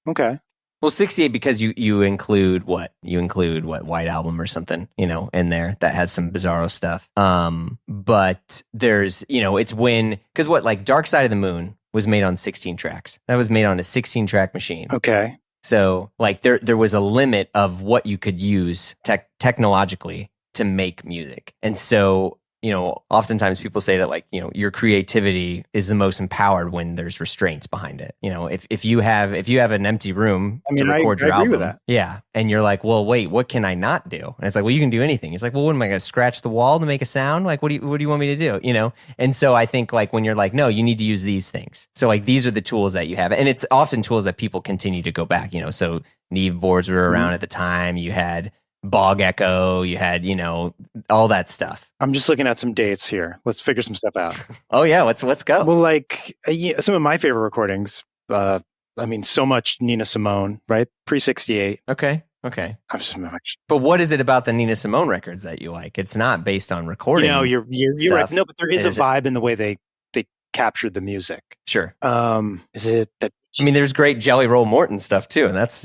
Okay. Well, 68 because you include what White Album or something, in there that has some bizarro stuff. But there's, it's when, because like Dark Side of the Moon was made on 16 tracks. That was made on a 16 track machine. Okay. So like there was a limit of what you could use technologically to make music. And so, oftentimes people say that like, your creativity is the most empowered when there's restraints behind it. If you have an empty room to record your I agree album, with that. yeah, and you're like, well, wait, what can I not do? And it's like, well, you can do anything. It's like, well, what am I going to scratch the wall to make a sound? Like, what do you want me to do? And so I think like when you're like, no, you need to use these things. So like these are the tools that you have, and it's often tools that people continue to go back. So Neve boards were around at the time. You had Bog Echo, you had, all that stuff. I'm just looking at some dates here. Let's figure some stuff out. Oh yeah, let's go. Well, like some of my favorite recordings, so much Nina Simone, right? Pre-68. Okay. I'm so much. But what is it about the Nina Simone records that you like? It's not based on recording. You're right. No, but there is a vibe in the way they captured the music. Sure. Is it that? There's great Jelly Roll Morton stuff too, and that's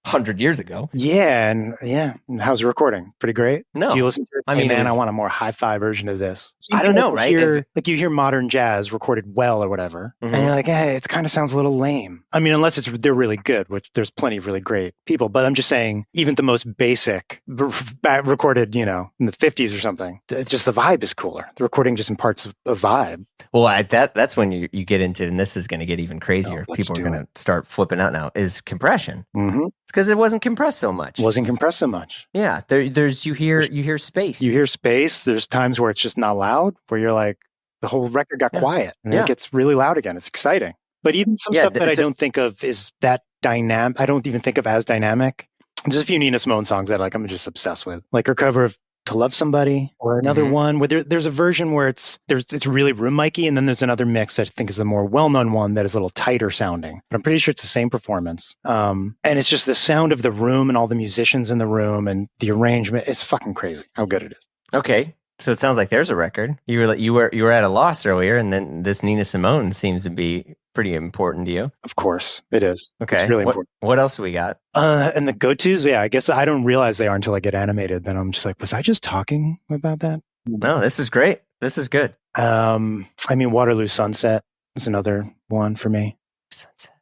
100 years ago. Yeah, and how's the recording? Pretty great. No. Do you listen to it? I Say, mean, man, I want a more hi-fi version of this. I don't know, right? You hear modern jazz recorded well or whatever, and you're like, hey, it kind of sounds a little lame. I mean, unless they're really good, which there's plenty of really great people. But I'm just saying, even the most basic recorded, in the 50s or something, just the vibe is cooler. The recording just imparts a vibe. Well, that's when you get into, and this is going to get even crazier. People are going to start flipping out now, is compression. Mm-hmm. It's because it wasn't compressed so much. Yeah, you hear space. You hear space. There's times where it's just not loud, where you're like, the whole record got quiet, and then it gets really loud again. It's exciting. But even some stuff that I don't think of is that dynamic. I don't even think of as dynamic. There's a few Nina Simone songs that I'm just obsessed with, like her cover of "To Love Somebody," or another one where there's a version where it's really room micy, and then there's another mix that I think is the more well-known one that is a little tighter sounding. But I'm pretty sure it's the same performance. And it's just the sound of the room and all the musicians in the room and the arrangement. It's fucking crazy how good it is. Okay. So it sounds like there's a record. You were at a loss earlier, and then this Nina Simone seems to be pretty important to you. Of course, it is. Okay, it's really important. What else do we got? And the go-tos, I guess I don't realize they are until I get animated. Then I'm just like, was I just talking about that? No, this is great. This is good. I mean, Waterloo Sunset is another one for me. Sunset.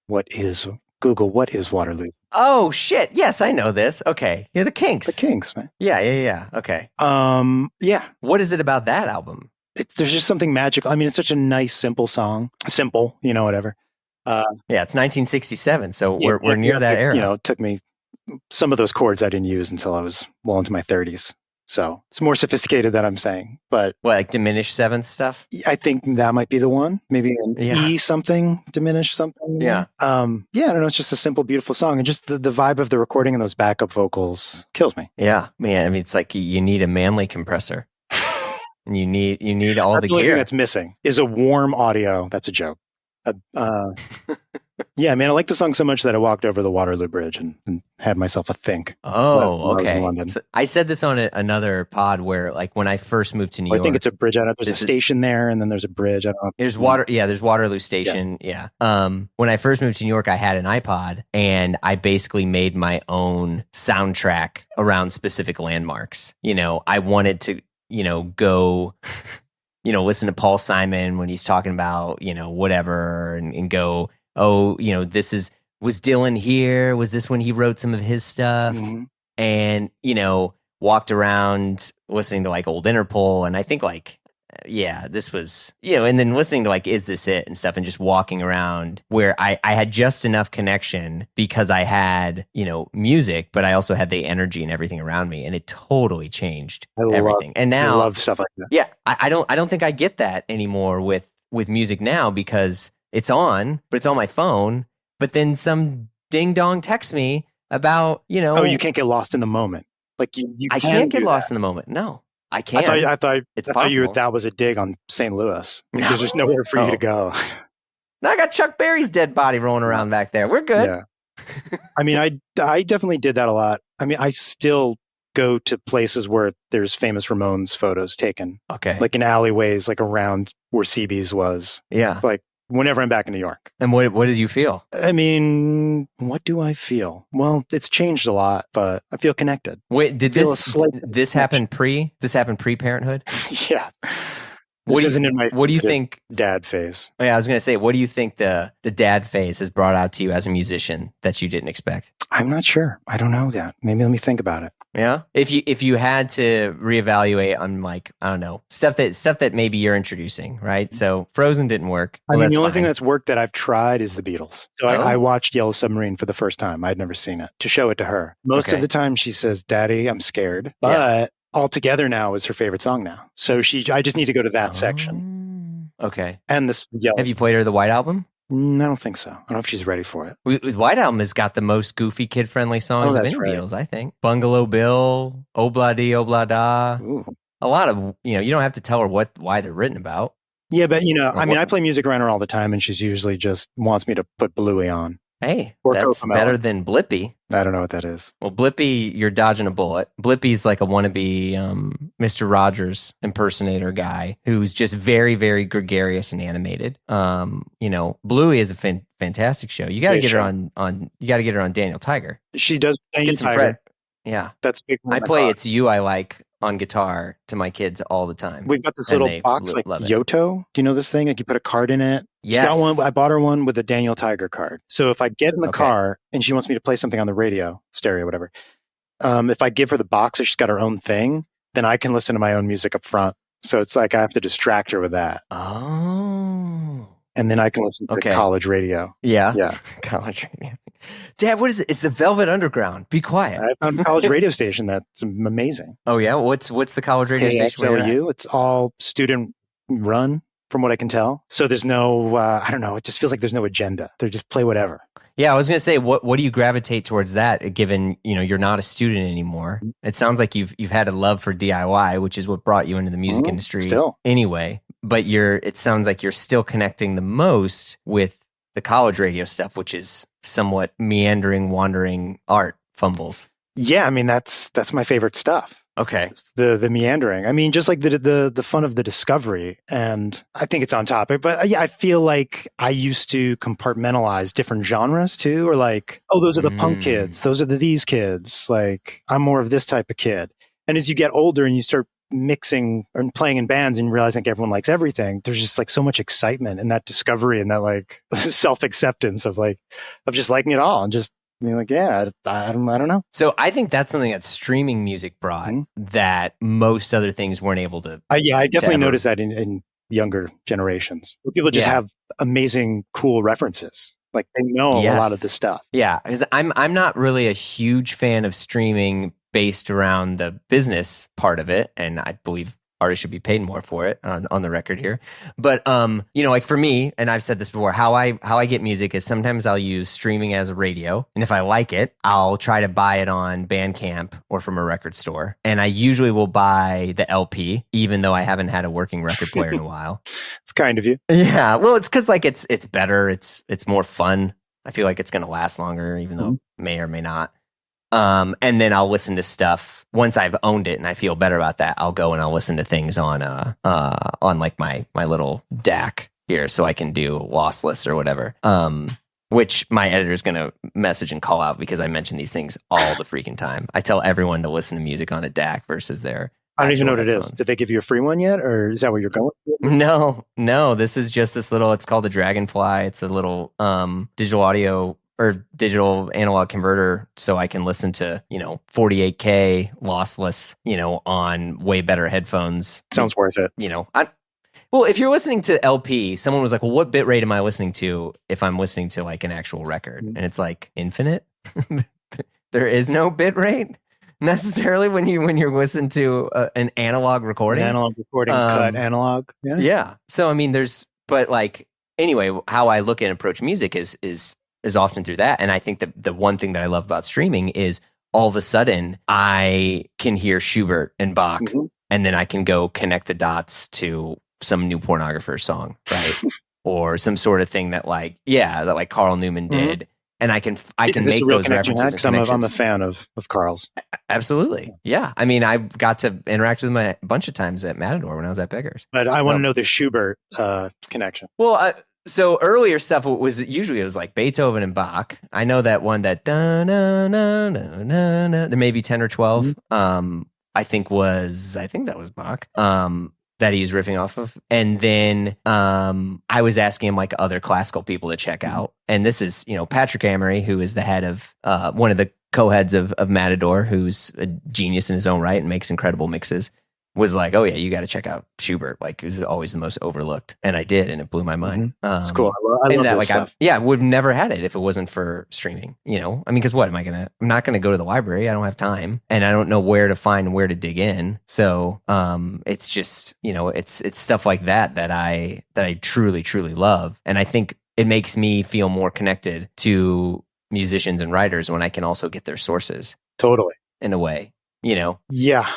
What is Google, what is Waterloo? Oh, shit. Yes, I know this. Okay. Yeah, the Kinks. The Kinks, man. Yeah. Okay. Yeah. What is it about that album? There's just something magical. I mean, it's such a nice, simple song. Simple, whatever. Yeah, it's 1967, so we're near that era. It took me some of those chords I didn't use until I was well into my 30s. So it's more sophisticated than I'm saying. But like diminished seventh stuff? I think that might be the one. Maybe an E something, diminished something. Yeah. I don't know. It's just a simple, beautiful song. And just the vibe of the recording and those backup vocals kills me. Yeah. Man, I mean, it's like you need a manly compressor. And you need all that's the gear. Thing that's missing is a warm audio. That's a joke. Yeah, man, I like the song so much that I walked over the Waterloo Bridge and had myself a think. Oh, okay. So I said this on another pod where, like, when I first moved to New York, I think it's a bridge. There's a station there, and then there's a bridge. I don't know. There's there's Waterloo Station. Yes. Yeah. When I first moved to New York, I had an iPod, and I basically made my own soundtrack around specific landmarks. I wanted to, go. Listen to Paul Simon when he's talking about, whatever, and go, oh, was Dylan here? Was this when he wrote some of his stuff? Mm-hmm. And, walked around listening to like old Interpol. And I think this was, and then listening to like, Is This It? And stuff, and just walking around where I had just enough connection because I had, music, but I also had the energy and everything around me. And it totally changed everything. And now I love stuff like that. Yeah. I don't think I get that anymore with music now because it's on, but it's on my phone. But then some ding dong texts me about, Oh, you can't get lost in the moment. Like I can't get lost in the moment. No. I can't. I thought possible. that was a dig on St. Louis. There's just nowhere for you to go. Now I got Chuck Berry's dead body rolling around back there. We're good. Yeah. I mean, I definitely did that a lot. I mean, I still go to places where there's famous Ramones photos taken. Okay. Like in alleyways, like around where CB's was. Yeah. Like whenever I'm back in New York. And what did you feel? I mean, what do I feel? Well, it's changed a lot, but I feel connected. Wait, did this happen pre-parenthood? Yeah. What do you think dad phase? Yeah, I was going to say, what do you think the dad phase has brought out to you as a musician that you didn't expect? I'm not sure. I don't know that. Maybe let me think about it. Yeah. If you had to reevaluate on, like, I don't know, stuff that maybe you're introducing, right? So Frozen didn't work. Well, I mean, the only thing that's worked that I've tried is the Beatles. So I watched Yellow Submarine for the first time. I'd never seen it, to show it to her. Most of the time she says, "Daddy, I'm scared." But All Together Now is her favorite song now. So I just need to go to that section. Okay. And this Yellow. Have you played her the White Album? I don't think so. I don't know if she's ready for it. The White Album has got the most goofy, kid-friendly songs of any Beatles, I think. Bungalow Bill, Obla-Dee, Obla-Da. A lot of, you don't have to tell her why they're written about. Yeah, but, I mean, I play music around her all the time, and she's usually just wants me to put Bluey on. Hey, that's better than Blippi. I don't know what that is. Well, Blippi, you're dodging a bullet. Blippi's like a wannabe Mr. Rogers impersonator guy who's just very, very gregarious and animated. Bluey is a fantastic show. You got to Great get her show. on. You got to get her on Daniel Tiger. She does Get some Tiger. Fred. Yeah, That's a big one I in my play car. "It's You I Like" on guitar to my kids all the time. We've got this and little they box like love it. Yoto. Do you know this thing? Like you put a card in it. Yes. Got one. I bought her one with a Daniel Tiger card. So if I get in the Okay. car and she wants me to play something on the radio, stereo, whatever, if I give her the box or she's got her own thing, then I can listen to my own music up front. So it's like I have to distract her with that. Oh. And then I can listen to Okay. college radio. Yeah. Yeah. College radio. Dad, what is it? It's the Velvet Underground. Be quiet. I found a college radio station that's amazing. Oh yeah. What's the college radio station? where you're at? KXLU. It's all student run, from what I can tell. So there's no, I don't know. It just feels like there's no agenda. They just play whatever. Yeah, I was gonna say, what do you gravitate towards that? Given you're not a student anymore, it sounds like you've had a love for DIY, which is what brought you into the music industry. Still. Anyway, but it sounds like you're still connecting the most with the college radio stuff, which is somewhat meandering, wandering art fumbles. Yeah, I mean that's my favorite stuff. Okay. It's the meandering. I mean, just like the fun of the discovery, and I think it's on topic. But yeah, I feel like I used to compartmentalize different genres too, or like, oh, those are the punk kids, those are these kids. Like, I'm more of this type of kid. And as you get older and you start mixing and playing in bands and realizing everyone likes everything, there's just like so much excitement in that discovery and that like self-acceptance of just liking it all and just being like, yeah, I don't know. So I think that's something that streaming music brought that most other things weren't able to. I definitely noticed that in younger generations. Where people just have amazing, cool references. Like they know a lot of the stuff. Yeah, because I'm not really a huge fan of streaming based around the business part of it, and I believe artists should be paid more for it on the record here. But like for me, and I've said this before, how I get music is sometimes I'll use streaming as a radio, and if I like it, I'll try to buy it on Bandcamp or from a record store. And I usually will buy the LP, even though I haven't had a working record player in a while. It's kind of you. Yeah, well, it's because like it's better, it's more fun. I feel like it's going to last longer, even though it may or may not. And then I'll listen to stuff once I've owned it and I feel better about that. I'll go and I'll listen to things on like my little DAC here, so I can do lossless or whatever. Which my editor's gonna message and call out because I mention these things all the freaking time. I tell everyone to listen to music on a DAC versus their. I don't even know what headphones. it is. Did they give you a free one yet, or is that what you're going for? No. This is just this little. It's called the Dragonfly. It's a little digital audio or digital analog converter, so I can listen to 48K lossless, on way better headphones. Sounds worth it. Well, if you're listening to LP, someone was like, "Well, what bit rate am I listening to if I'm listening to like an actual record?" And it's like infinite. There is no bit rate necessarily when you're listening to an analog recording. An analog recording, cut analog. Yeah. Yeah. So I mean, but like anyway, how I look and approach music is often through that. And I think that the one thing that I love about streaming is all of a sudden I can hear Schubert and Bach, and then I can go connect the dots to some new pornographer song, right? Or some sort of thing that like Carl Newman did. And I can make those references and connections. I'm a fan of Carl's. Absolutely. Yeah. I mean, I got to interact with him a bunch of times at Matador when I was at Beggars. But I want to know the Schubert connection. Well, so earlier stuff was like Beethoven and Bach. I know that one that da na na na na na. There may be 10 or 12. I think that was Bach. That he's riffing off of. And then I was asking him like other classical people to check out. And this is, Patrick Amory, who is the head of one of the co-heads of Matador, who's a genius in his own right and makes incredible mixes, was like, oh yeah, you got to check out Schubert. Like it was always the most overlooked. And I did, and it blew my mind. It's cool. I love this stuff. We've never had it if it wasn't for streaming, I mean, because I'm not going to go to the library. I don't have time, and I don't know where to find and where to dig in. So it's just, it's stuff like that I truly, truly love. And I think it makes me feel more connected to musicians and writers when I can also get their sources. Totally. In a way, Yeah.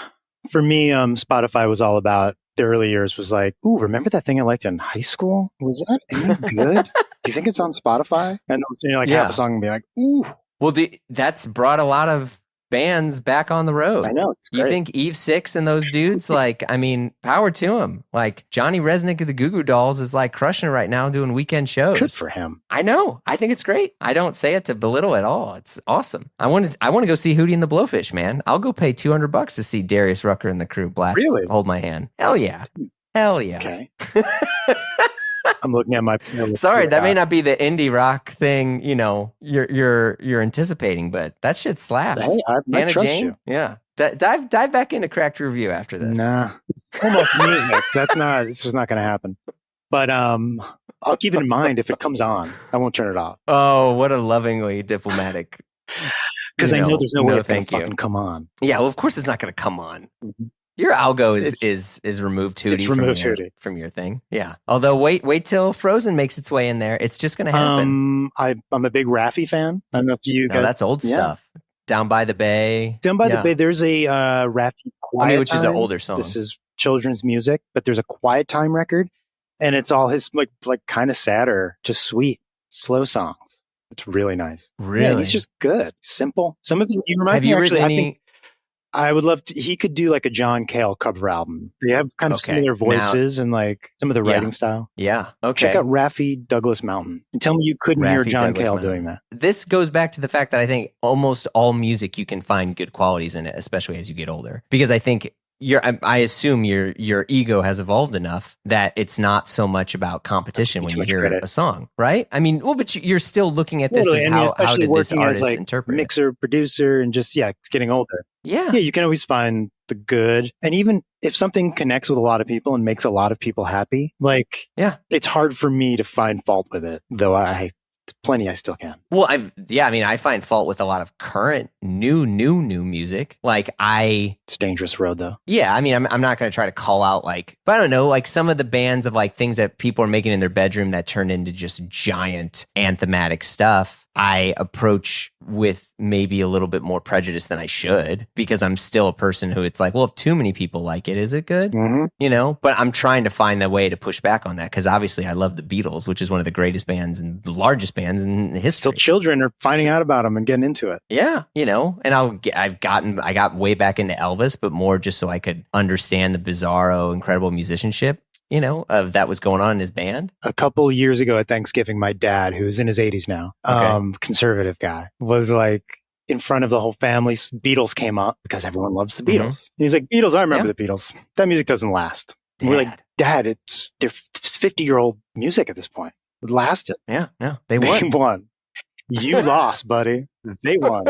For me, Spotify was all about the early years was like, ooh, remember that thing I liked in high school? Was that any good? Do you think it's on Spotify? And I'll sing like half a song and be like, ooh. Well, that's brought a lot of bands back on the road. I know. It's great. You think Eve Six and those dudes, like, I mean, power to them. Like Johnny Resnick of the Goo Goo Dolls is like crushing it right now doing weekend shows. Good for him. I know. I think it's great. I don't say it to belittle at all. It's awesome. I want to go see Hootie and the Blowfish, man. I'll go pay $200 to see Darius Rucker and the crew blast. Really? Hold My Hand. Hell yeah. Hell yeah. Okay. I'm looking at my playlist. Sorry, that may not be the indie rock thing, you're anticipating, but that shit slaps. Hey, I trust Jane? you. Yeah. Dive back into Cracked Review after this. Nah. Almost music. This is not going to happen. But I'll keep it in mind if it comes on. I won't turn it off. Oh, what a lovingly diplomatic. Because I know there's no way it's going to thank you. fucking come on. Yeah, well, of course it's not going to come on. Mm-hmm. Your algo is removed Hootie from your thing. Yeah. Although wait till Frozen makes its way in there. It's just going to happen. I'm a big Raffi fan. I don't know if you guys... No, that's old stuff. Down by the Bay. Down by the Bay, there's a Raffi Quiet which Time. is an older song. This is children's music, but there's a Quiet Time record, and it's all his like kind of sadder, just sweet, slow songs. It's really nice. Really? Yeah, he's just good. Simple. Some of he reminds Have me you actually, written I think I would love to, he could do like a John Cale cover album. They have kind of similar voices and like some of the writing style. Yeah. Okay. Check out Raffi Douglas Mountain and tell me you couldn't hear John Douglas Cale Mountain. doing that. This goes back to the fact that I think almost all music you can find good qualities in it, especially as you get older. Because I think I assume your ego has evolved enough that it's not so much about competition when you hear a song, right? I mean, well, but you're still looking at this as how did this artist interpret mixer, producer, and just it's getting older. Yeah, you can always find the good, and even if something connects with a lot of people and makes a lot of people happy, it's hard for me to find fault with it. Though plenty I still can. Well, I find fault with a lot of current new music. It's a dangerous road though. Yeah, I mean, I'm not going to try to call out but I don't know, some of the bands of things that people are making in their bedroom that turned into just giant anthematic stuff. I approach with maybe a little bit more prejudice than I should, because I'm still a person who it's if too many people like it, is it good? Mm-hmm. But I'm trying to find a way to push back on that, because obviously I love the Beatles, which is one of the greatest bands and the largest bands in history. Still children are finding out about them and getting into it. Yeah, and I got way back into Elvis, but more just so I could understand the bizarro, incredible musicianship of that was going on in his band. A couple years ago at Thanksgiving, my dad, who's in his 80s now, conservative guy, was in front of the whole family. Beatles came up because everyone loves the Beatles. Mm-hmm. He's like, Beatles, I remember the Beatles. That music doesn't last. We're like, Dad, they're 50-year-old music at this point. It lasted. Yeah, they won. They won. You lost, buddy. They won.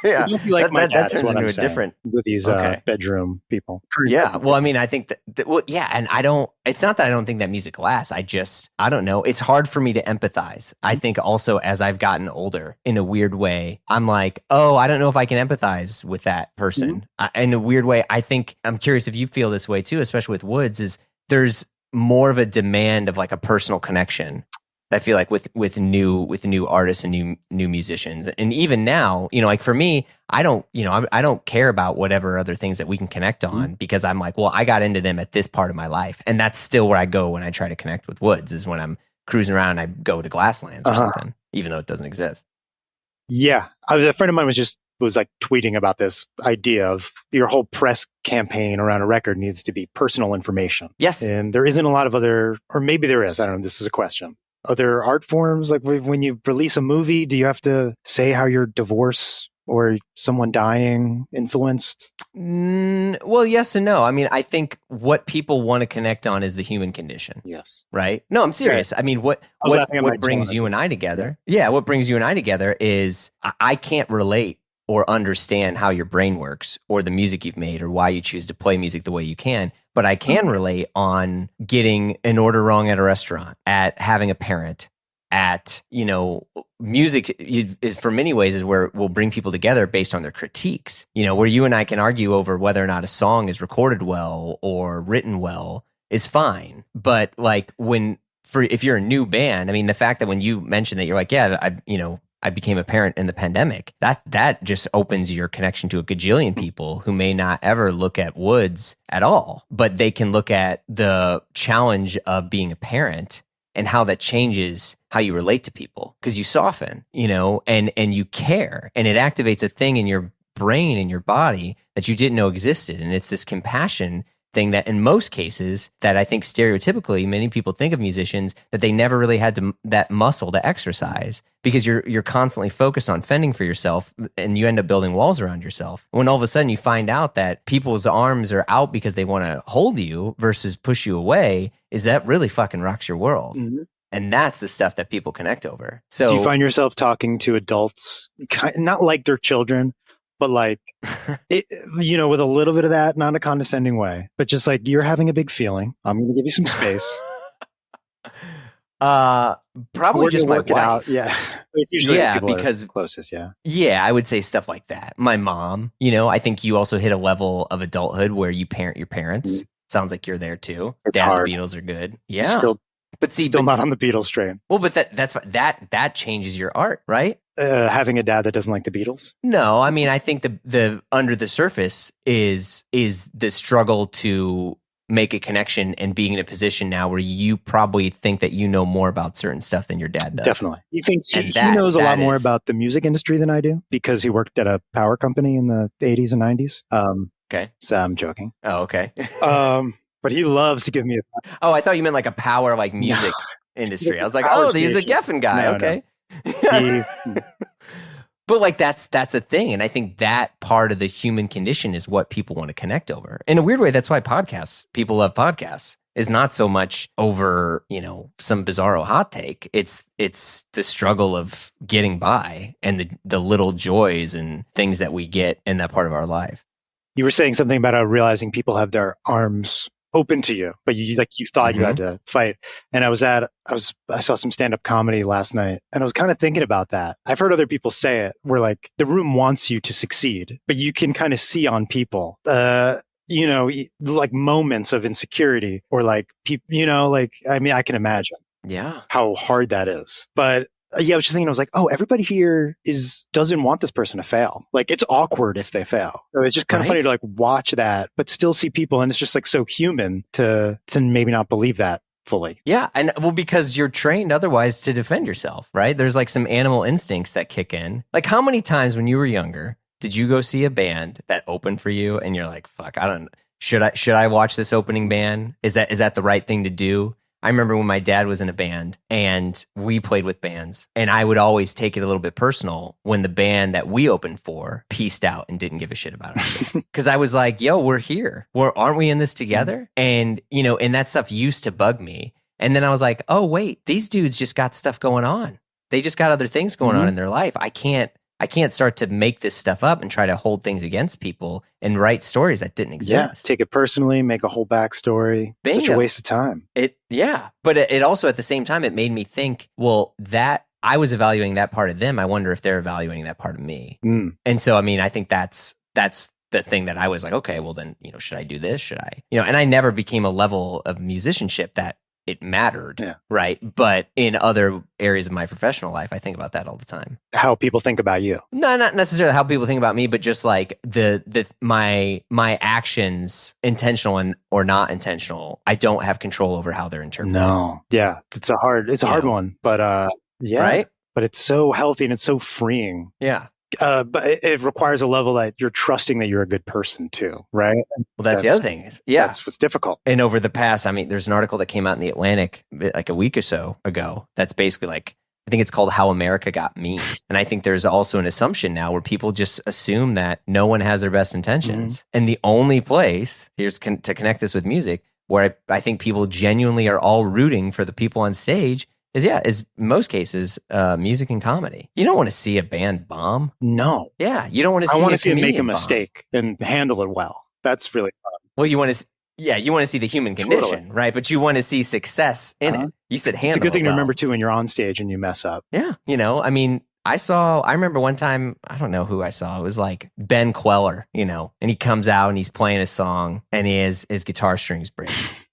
Yeah, that turns into a different with these bedroom people. Yeah, well, I mean, I think and I don't. It's not that I don't think that music lasts. I don't know. It's hard for me to empathize. I think also as I've gotten older, in a weird way, I'm like, oh, I don't know if I can empathize with that person. Mm-hmm. In a weird way, I think I'm curious if you feel this way too, especially with Woods. Is there's more of a demand of a personal connection. I feel with new artists and new musicians, and even now, for me, I don't care about whatever other things that we can connect on, because I'm well, I got into them at this part of my life, and that's still where I go when I try to connect with Woods, is when I'm cruising around and I go to Glasslands or something, even though it doesn't exist. Yeah, a friend of mine was tweeting about this idea of your whole press campaign around a record needs to be personal information. Yes, and there isn't a lot of other, or maybe there is. I don't know. This is a question. Other art forms, when you release a movie, do you have to say how your divorce or someone dying influenced? Well, yes and no. I mean, I think what people want to connect on is the human condition. Yes. Right? No, I'm serious. Right. I mean, what brings you and I together? Yeah, what brings you and I together is I can't relate or understand how your brain works or the music you've made or why you choose to play music the way you can. But I can relate on getting an order wrong at a restaurant, at having a parent, at, music for many ways is where we'll bring people together based on their critiques, where you and I can argue over whether or not a song is recorded well or written well is fine. But if you're a new band, I mean, the fact that when you mentioned that you're I became a parent in the pandemic, that just opens your connection to a gajillion people who may not ever look at Woods at all, but they can look at the challenge of being a parent and how that changes how you relate to people because you soften, and you care, and it activates a thing in your brain and your body that you didn't know existed. And it's this compassion thing that in most cases that I think stereotypically many people think of musicians that they never really had that muscle to exercise because you're constantly focused on fending for yourself and you end up building walls around yourself. When all of a sudden you find out that people's arms are out because they want to hold you versus push you away, is that really fucking rocks your world. Mm-hmm. And that's the stuff that people connect over. So do you find yourself talking to adults, not like they're children, but like, with a little bit of that, not in a condescending way, but just like you're having a big feeling. I'm going to give you some space. Probably just my wife. Out. Yeah, it's usually because closest. Yeah, I would say stuff like that. My mom. I think you also hit a level of adulthood where you parent your parents. Mm-hmm. Sounds like you're there too. It's Dad, hard. The Beatles are good. Yeah, still not on the Beatles train. Well, but that changes your art, right? Having a dad that doesn't like the Beatles? No, I mean, I think the under the surface is the struggle to make a connection and being in a position now where you probably think that you know more about certain stuff than your dad does. Definitely. You think he knows a lot more about the music industry than I do because he worked at a power company in the 80s and 90s. Okay. So I'm joking. Oh, okay. But he loves to give me Oh, I thought you meant like a power like music industry. I was like, he's a Geffen guy. No, okay. No. But like that's a thing, and I think that part of the human condition is what people want to connect over. In a weird way, that's why people love podcasts. Is not so much over some bizarro hot take. It's the struggle of getting by and the little joys and things that we get in that part of our life. You were saying something about realizing people have their arms open to you, but you thought mm-hmm. you had to fight. And I saw some stand-up comedy last night, and I was kind of thinking about that. I've heard other people say it, where like the room wants you to succeed, but you can kind of see on people, like moments of insecurity or like people, I mean, I can imagine how hard that is. But I was just thinking, I was like, everybody here doesn't want this person to fail. Like, it's awkward if they fail. So it's just kind of funny to like watch that, but still see people. And it's just like so human to maybe not believe that fully. Yeah. And because you're trained otherwise to defend yourself, right? There's like some animal instincts that kick in. Like, how many times when you were younger, did you go see a band that opened for you and you're like, fuck, I don't, should I watch this opening band? Is that the right thing to do? I remember when my dad was in a band and we played with bands, and I would always take it a little bit personal when the band that we opened for pieced out and didn't give a shit about it. Because I was like, yo, we're here. Aren't we in this together? And, and that stuff used to bug me. And then I was like, oh, wait, these dudes just got stuff going on. They just got other things going on in their life. I can't start to make this stuff up and try to hold things against people and write stories that didn't exist. Yeah, take it personally, make a whole backstory. Bingo. Such a waste of time. But it also at the same time, it made me think, well, that I was evaluating that part of them. I wonder if they're evaluating that part of me. Mm. And so, I mean, I think that's the thing that I was like, okay, well then, should I do this? Should I, and I never became a level of musicianship that it mattered, right? But in other areas of my professional life, I think about that all the time. How people think about you. No, not necessarily how people think about me, but just like my actions, intentional or not intentional, I don't have control over how they're interpreted. No. Yeah. It's a hard one, but right? But it's so healthy and it's so freeing. Yeah. But it requires a level that you're trusting that you're a good person too, right? Well, that's the other thing. That's what's difficult. And over the past, I mean, there's an article that came out in the Atlantic like a week or so ago that's basically like, I think it's called How America Got Me. And I think there's also an assumption now where people just assume that no one has their best intentions. Mm-hmm. And the only place, to connect this with music, where I think people genuinely are all rooting for the people on stage is most cases music and comedy. You don't want to see a band bomb. No. Yeah, you don't want to see. I want to see it make a bomb. Mistake and handle it well. That's really fun. Well, you want to see the human condition, right? But you want to see success in it. You said handle. It's a good thing to remember too when you're on stage and you mess up. Yeah, I mean, I remember one time, I don't know who I saw. It was like Ben Queller, and he comes out and he's playing a song and his guitar strings break.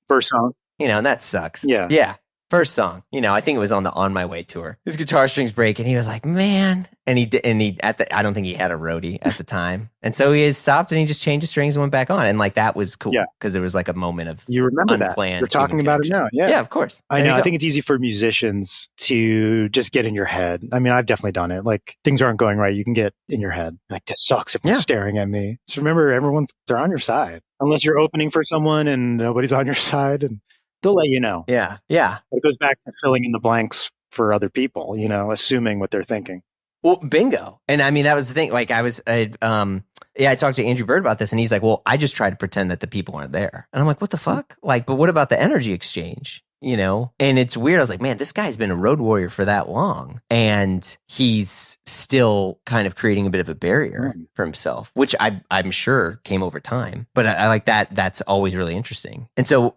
First song. And that sucks. Yeah. Yeah. First song, I think it was on the On My Way tour. His guitar strings break, and he was like, "Man!" And I don't think he had a roadie at the time, and so he stopped and he just changed the strings and went back on, and like that was cool because there was like a moment of you remember unplanned. That you're talking about connection. it now, yeah, of course. I know. I think it's easy for musicians to just get in your head. I mean, I've definitely done it. Like things aren't going right, you can get in your head. Like this sucks. Everyone's staring at me. Just remember, they're on your side, unless you're opening for someone and nobody's on your side and. They'll let you know. Yeah. But it goes back to filling in the blanks for other people, assuming what they're thinking. Well, bingo. And I mean, that was the thing. Like I talked to Andrew Bird about this and he's like, well, I just try to pretend that the people aren't there. And I'm like, what the fuck? Like, but what about the energy exchange? And it's weird. I was like, man, this guy's been a road warrior for that long. And he's still kind of creating a bit of a barrier for himself, which I'm sure came over time. But I like that. That's always really interesting. And so,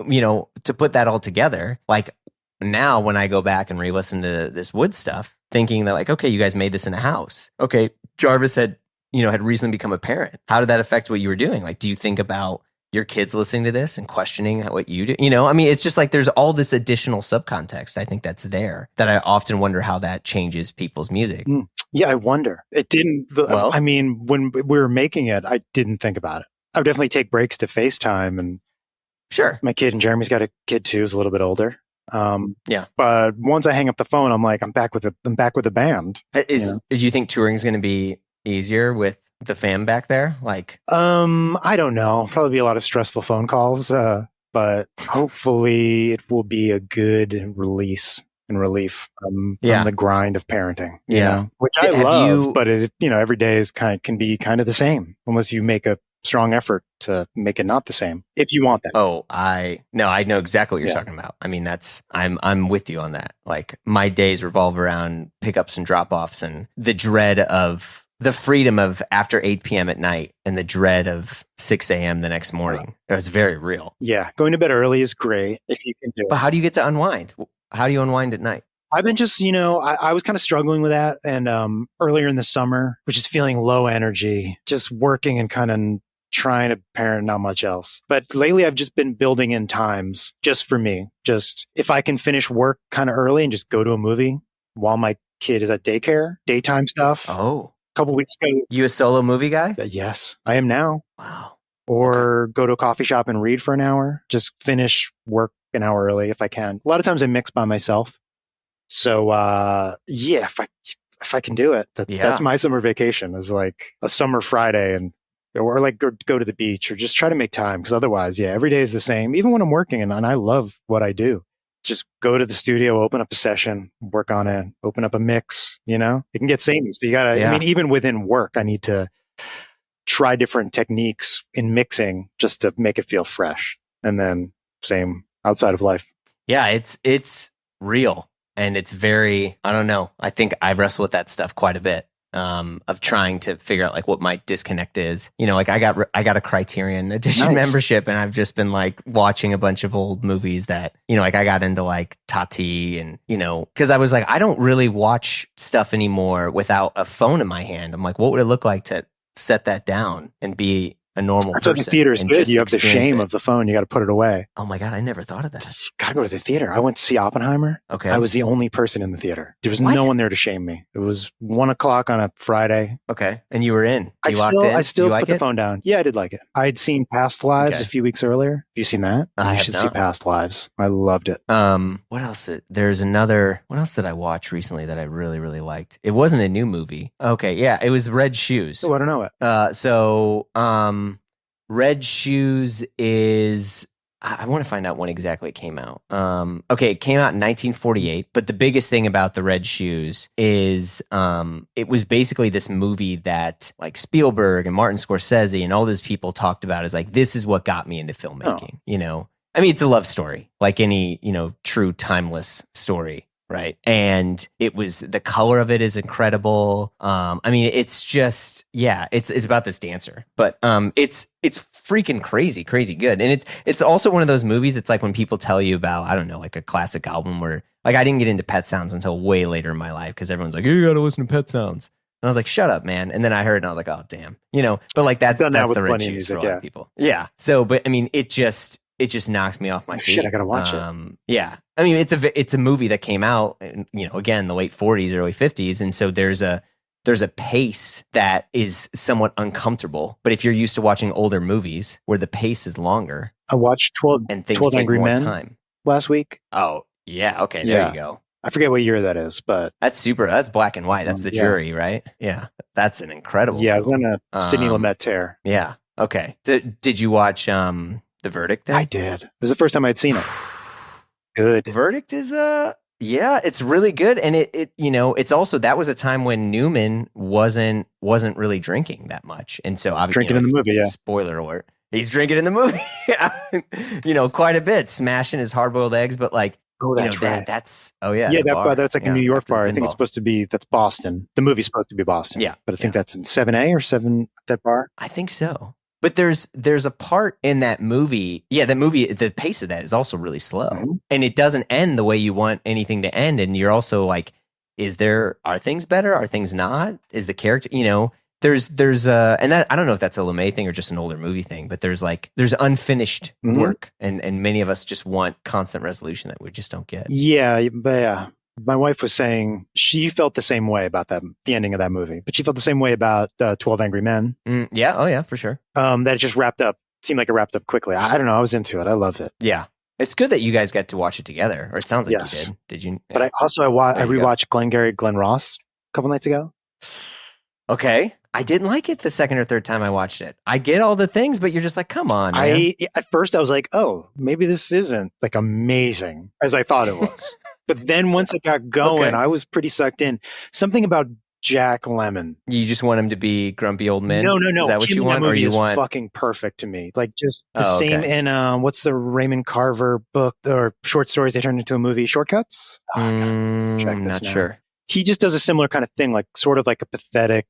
to put that all together, like now when I go back and re-listen to this Wood stuff, thinking that like, okay, you guys made this in a house. Okay, Jarvis had recently become a parent. How did that affect what you were doing? Like, do you think about your kids listening to this and questioning what you do? I mean, it's just like there's all this additional subcontext, I think that's there, that I often wonder how that changes people's music. Yeah, I wonder. It didn't, I mean, when we were making it, I didn't think about it. I would definitely take breaks to FaceTime and sure. My kid, and Jeremy's got a kid too, who's a little bit older. But once I hang up the phone, I'm like, I'm back with a band. Do you think touring is going to be easier with the fam back there? Like, I don't know. Probably be a lot of stressful phone calls, but hopefully it will be a good release and relief from the grind of parenting. Which I love, but it, every day can be kind of the same unless you make a strong effort to make it not the same. If you want that. Oh, I know exactly what you're talking about. I mean, I'm with you on that. Like my days revolve around pickups and drop-offs and the dread of the freedom of after 8 p.m. at night and the dread of 6 a.m. the next morning. It was very real. Yeah. Going to bed early is great if you can do it. But how do you get to unwind? How do you unwind at night? I've been just, I was kind of struggling with that. And earlier in the summer, which is feeling low energy, just working and kind of trying to parent, not much else. But lately I've just been building in times just for me. Just if I can finish work kind of early and just go to a movie while my kid is at daycare, daytime stuff. Oh. Couple weeks ago. You a solo movie guy? Yes, I am now. Wow. Or go to a coffee shop and read for an hour. Just finish work an hour early if I can. A lot of times I mix by myself. So if I can do it, that's my summer vacation. Is like a summer Friday or like go to the beach or just try to make time because otherwise, every day is the same. Even when I'm working and I love what I do. Just go to the studio, open up a session, work on it, open up a mix, it can get samey. So you gotta, I mean, even within work, I need to try different techniques in mixing just to make it feel fresh. And then same outside of life. Yeah, it's real. And it's very, I don't know. I think I wrestle with that stuff quite a bit. Of trying to figure out like what my disconnect is. Like I got a Criterion Edition membership and I've just been like watching a bunch of old movies that, like I got into like Tati and, cause I was like, I don't really watch stuff anymore without a phone in my hand. I'm like, what would it look like to set that down and be a normal person? That's what theater is good. You have the shame of the phone. You got to put it away. Oh my God. I never thought of that. You got to go to the theater. I went to see Oppenheimer. Okay. I was the only person in the theater. There was no one there to shame me. It was 1:00 on a Friday. Okay. And you were in. I still put the phone down. Yeah, I did like it. I'd seen Past Lives a few weeks earlier. Have you seen that? You should see Past Lives. I loved it. What else? What else did I watch recently that I really, really liked? It wasn't a new movie. Okay. Yeah. It was Red Shoes. Oh, I don't know it. Red Shoes is, I want to find out when exactly it came out. Okay, it came out in 1948, but the biggest thing about the Red Shoes is it was basically this movie that like Spielberg and Martin Scorsese and all those people talked about as like, this is what got me into filmmaking, I mean, it's a love story, like any, true timeless story. Right. And the color of it is incredible. I mean, it's just, it's about this dancer, but it's freaking crazy good. And it's also one of those movies. It's like when people tell you about, I don't know, like a classic album where like I didn't get into Pet Sounds until way later in my life because everyone's like, you got to listen to Pet Sounds. And I was like, shut up, man. And then I heard and I was like, oh, damn. But like that's the Red Shoes for a lot of people. Yeah. So, but I mean, it just, it just knocks me off my feet. Shit, I gotta watch it. Yeah, I mean, it's a movie that came out, again, the late 40s, early 50s, and so there's a pace that is somewhat uncomfortable. But if you're used to watching older movies where the pace is longer, I watched 12 and things 12 take Angry more Men time last week. Oh yeah, okay, there you go. I forget what year that is, but that's super. That's black and white. That's the jury, right? Yeah, that's an incredible. Yeah, film. I was on a Sidney Lumet tear. Yeah. Okay. Did you watch The Verdict? Then? I did. It was the first time I'd seen it. Good. Verdict is yeah, it's really good, and it's also, that was a time when Newman wasn't really drinking that much, and so obviously drinking in the movie. Yeah. Spoiler alert. He's drinking in the movie. Quite a bit, smashing his hard-boiled eggs, but like. Oh, that's right. That's that's like a New York bar. I think it's supposed to be, that's Boston. The movie's supposed to be Boston. Yeah, but I think that's in 7A or 7, that bar. I think so. But there's a part in that movie. Yeah, that movie, the pace of that is also really slow, and it doesn't end the way you want anything to end. And you're also like, are things better? Are things not? Is the character, There's and that, I don't know if that's a LeMay thing or just an older movie thing, but there's unfinished work, and many of us just want constant resolution that we just don't get. Yeah, but yeah, my wife was saying she felt the same way about the ending of that movie, but she felt the same way about 12 Angry Men. Yeah, oh yeah, for sure. That it just wrapped up. Seemed like it wrapped up quickly. I don't know. I was into it. I loved it. Yeah, it's good that you guys got to watch it together, or it sounds like you did. Did you? But I rewatched Glengarry Glen Ross a couple nights ago. Okay. I didn't like it the second or third time I watched it. I get all the things, but you're just like, come on, man. At first I was like, oh, maybe this isn't like amazing as I thought it was. But then once it got going, I was pretty sucked in. Something about Jack Lemmon. You just want him to be grumpy old man? No. Is that what you want? Or you is want fucking perfect to me. Like just the same in what's the Raymond Carver book or short stories they turned into a movie? Shortcuts? Not sure. He just does a similar kind of thing, like sort of like a pathetic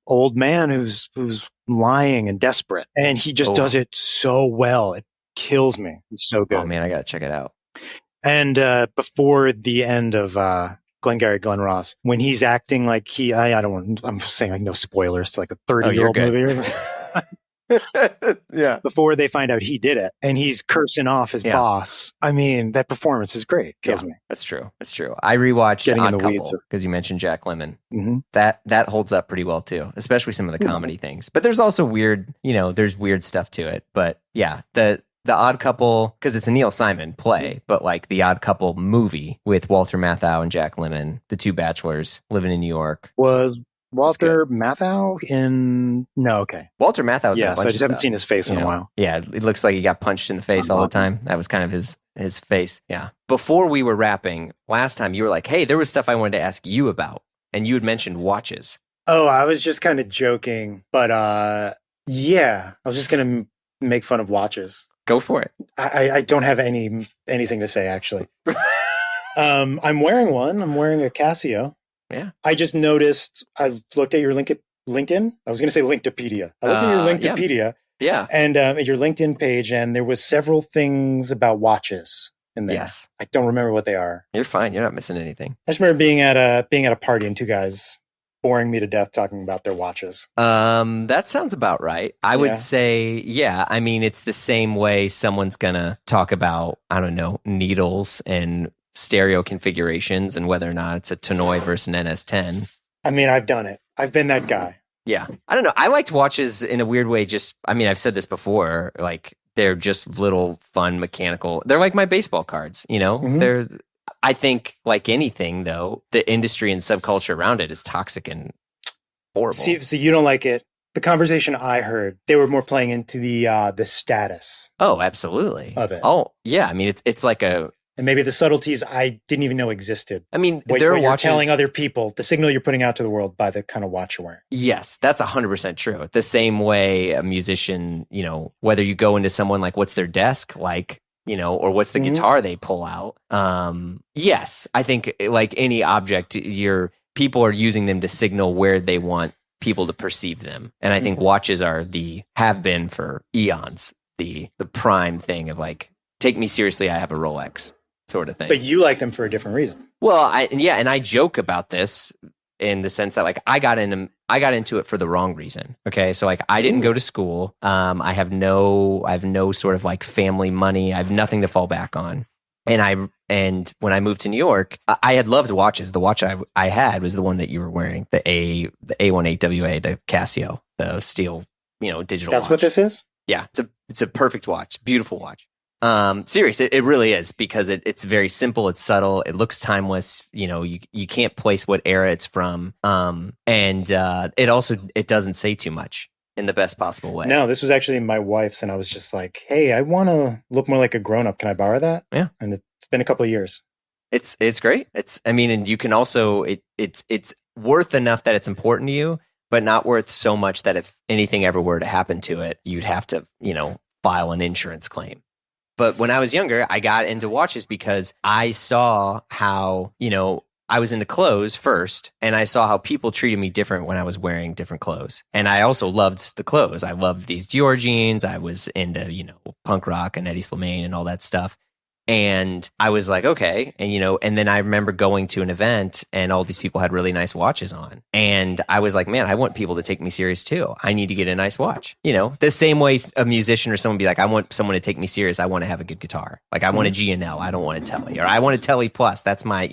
old man who's lying and desperate. And he just does it so well. It kills me. It's so good. Oh man, I got to check it out. And before the end of Glengarry Glen Ross, when he's acting like I'm saying like no spoilers to like a 30-year-old movie or something. Yeah. Before they find out he did it and he's cursing off his boss. I mean, that performance is great. Kills me. That's true. I rewatched Odd Couple because you mentioned Jack Lemmon. That holds up pretty well too, especially some of the comedy things. But there's also weird, there's weird stuff to it. But yeah, the Odd Couple, because it's a Neil Simon play, but like the Odd Couple movie with Walter Matthau and Jack Lemmon, the two bachelors living in New York. Was Walter Matthau Walter Matthau's in a bunch I just of haven't stuff, seen his face in a while. Yeah, it looks like he got punched in the face all the time. That was kind of his face. Yeah. Before we were wrapping last time, you were like, hey, there was stuff I wanted to ask you about. And you had mentioned watches. Oh, I was just kind of joking. But I was just going to make fun of watches. Go for it. I don't have anything to say, actually. I'm wearing one. I'm wearing a Casio. Yeah. I just noticed, I looked at your LinkedIn. I was going to say Linktopedia. I looked at your Linktopedia. Yeah. And your LinkedIn page, and there was several things about watches in there. Yes. I don't remember what they are. You're fine. You're not missing anything. I just remember being at a party and two guys boring me to death talking about their watches. That sounds about right. I would say, I mean, it's the same way someone's going to talk about, I don't know, needles and stereo configurations and whether or not it's a Tannoy versus an NS10. I mean, I've done it. I've been that guy. Yeah. I don't know. I liked watches in a weird way. I've said this before, like they're just little fun mechanical. They're like my baseball cards, They're, I think like anything though, the industry and subculture around it is toxic and horrible. See, so you don't like it. The conversation I heard, they were more playing into the status. Oh, absolutely. Of it. Oh, yeah. I mean, it's like and maybe the subtleties I didn't even know existed. I mean, there are watches, you're telling other people the signal you're putting out to the world by the kind of watch you're wearing. Yes, that's 100% true. The same way a musician, whether you go into someone like what's their desk like, or what's the guitar they pull out. Yes, I think like any object, people are using them to signal where they want people to perceive them. And I think watches have been for eons, the prime thing of like, take me seriously, I have a Rolex. Sort of thing. But you like them for a different reason. Well, and I joke about this in the sense that like I got I got into it for the wrong reason. Okay. So like I didn't go to school. I have no sort of like family money. I have nothing to fall back on. And when I moved to New York, I had loved watches. The watch I had was the one that you were wearing, the A18WA, the Casio, the steel, digital That's watch. what this is? Yeah. It's a perfect watch. Beautiful watch. Serious. It really is, because it's very simple. It's subtle. It looks timeless. You can't place what era it's from. And it doesn't say too much in the best possible way. No, this was actually my wife's, and I was just like, hey, I want to look more like a grown-up. Can I borrow that? Yeah. And it's been a couple of years. It's great. And you can also, it's worth enough that it's important to you, but not worth so much that if anything ever were to happen to it, you'd have to, file an insurance claim. But when I was younger, I got into watches because I saw how, I was into clothes first, and I saw how people treated me different when I was wearing different clothes. And I also loved the clothes. I loved these Dior jeans. I was into, punk rock and Eddie Slimane and all that stuff. And I was like, okay. And then I remember going to an event and all these people had really nice watches on. And I was like, man, I want people to take me serious too. I need to get a nice watch. The same way a musician or someone be like, I want someone to take me serious. I want to have a good guitar. Like I want a G&L. I don't want a Tele, or I want a Tele Plus. That's my,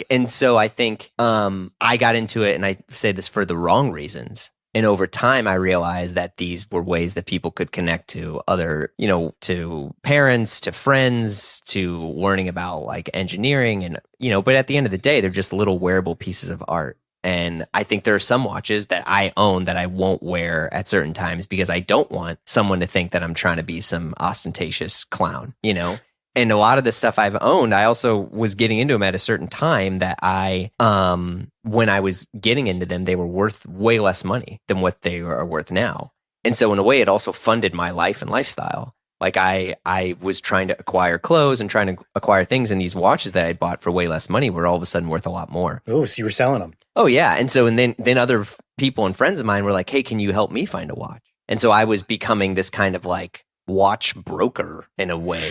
and so I think I got into it, and I say this for the wrong reasons. And over time, I realized that these were ways that people could connect to other, to parents, to friends, to learning about like engineering and, but at the end of the day, they're just little wearable pieces of art. And I think there are some watches that I own that I won't wear at certain times because I don't want someone to think that I'm trying to be some ostentatious clown, And a lot of the stuff I've owned, I also was getting into them at a certain time that when I was getting into them, they were worth way less money than what they are worth now. And so in a way, it also funded my life and lifestyle. Like I was trying to acquire clothes and trying to acquire things, and these watches that I bought for way less money were all of a sudden worth a lot more. Oh, so you were selling them. Oh yeah. And so, and then other people and friends of mine were like, hey, can you help me find a watch? And so I was becoming this kind of like watch broker in a way.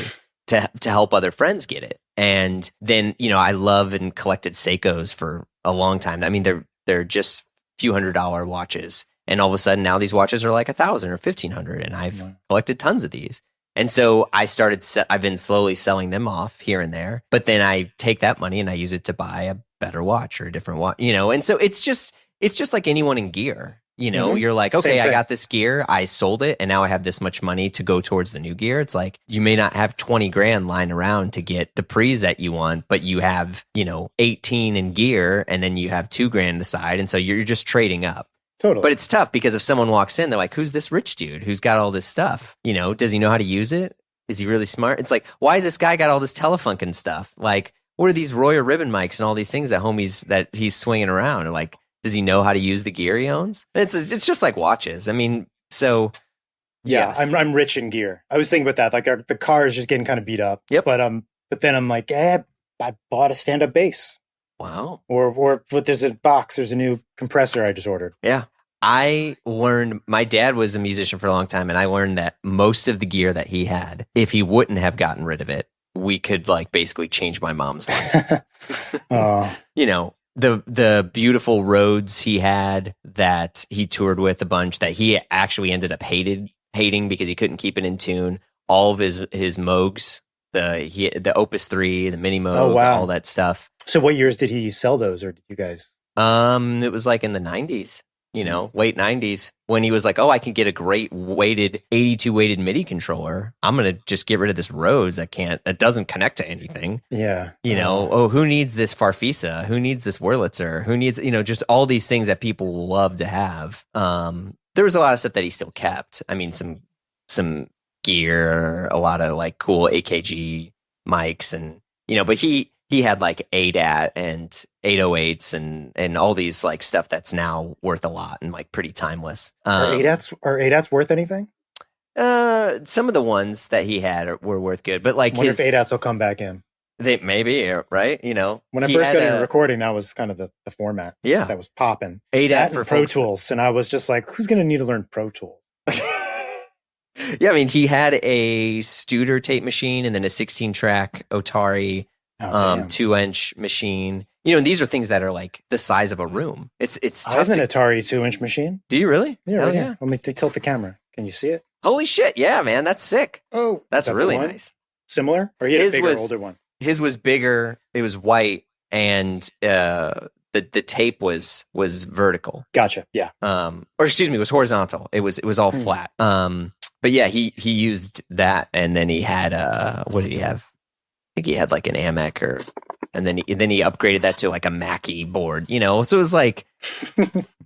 To help other friends get it. And then, I love and collected Seikos for a long time. I mean, they're just few $100 watches. And all of a sudden now these watches are like $1,000 or $1,500. And I've collected tons of these. And so I've been slowly selling them off here and there, but then I take that money and I use it to buy a better watch or a different watch, and so it's just like anyone in gear. You're like, okay, I got this gear, I sold it, and now I have this much money to go towards the new gear. It's like you may not have 20 grand lying around to get the Pres that you want, but you have, 18 in gear, and then you have 2 grand aside, and so you're just trading up. Totally. But it's tough because if someone walks in, they're like, who's this rich dude who's got all this stuff? Does he know how to use it? Is he really smart? It's like, why has this guy got all this Telefunken stuff? Like, what are these Royer ribbon mics and all these things that he's swinging around? Or like, does he know how to use the gear he owns? It's just like watches. I mean, so yeah, yes. I'm rich in gear. I was thinking about that. Like the car is just getting kind of beat up. Yep. But then I'm like, I bought a stand-up bass. Wow. But there's a new compressor I just ordered. Yeah. I learned, my dad was a musician for a long time, and I learned that most of the gear that he had, if he wouldn't have gotten rid of it, we could like basically change my mom's life. The beautiful Rhodes he had that he toured with a bunch that he actually ended up hating because he couldn't keep it in tune. All of his Moogs, the Opus 3, the Mini Moog, all that stuff. So what years did he sell those, or did you guys? It was like in the 90s. Late 90s, when he was like, oh, I can get a great 82 weighted MIDI controller. I'm going to just get rid of this Rhodes that doesn't connect to anything. Yeah. Who needs this Farfisa? Who needs this Wurlitzer? Who needs, just all these things that people love to have. There was a lot of stuff that he still kept. I mean, some gear, a lot of like cool AKG mics and, but he had like ADAT and 808s and all these like stuff that's now worth a lot and like pretty timeless. Are ADATs worth anything? Some of the ones that he had were worth good, but like if ADATs will come back in. They maybe, right? When I first got into recording, that was kind of the format. Yeah, that was popping. ADAT for Pro Tools, and I was just like, who's going to need to learn Pro Tools? Yeah, I mean, he had a Studer tape machine and then a 16-track Otari 2-inch machine. and these are things that are like the size of a room. It's I tough. have an Atari 2-inch machine. Do you really? Yeah, Hell right yeah. here. Let me tilt the camera. Can you see it? Holy shit. Yeah, man. That's sick. Oh, That's is that the really one? nice. Similar? Or you had a bigger, older one? His was bigger. It was white, and the tape was vertical. Gotcha. Yeah. Or excuse me, it was horizontal. It was all flat. But yeah, he used that, and then he had what did he have? I think he had like an Amec, and then he upgraded that to like a Mackie board. So it was like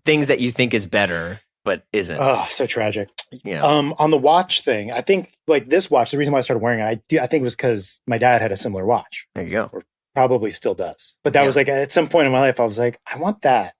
things that you think is better but isn't. Oh, so tragic. Yeah. On the watch thing, I think like this watch, the reason why I started wearing it, I think it was because my dad had a similar watch. There you go. Or probably still does. But that was like at some point in my life, I was like, I want that.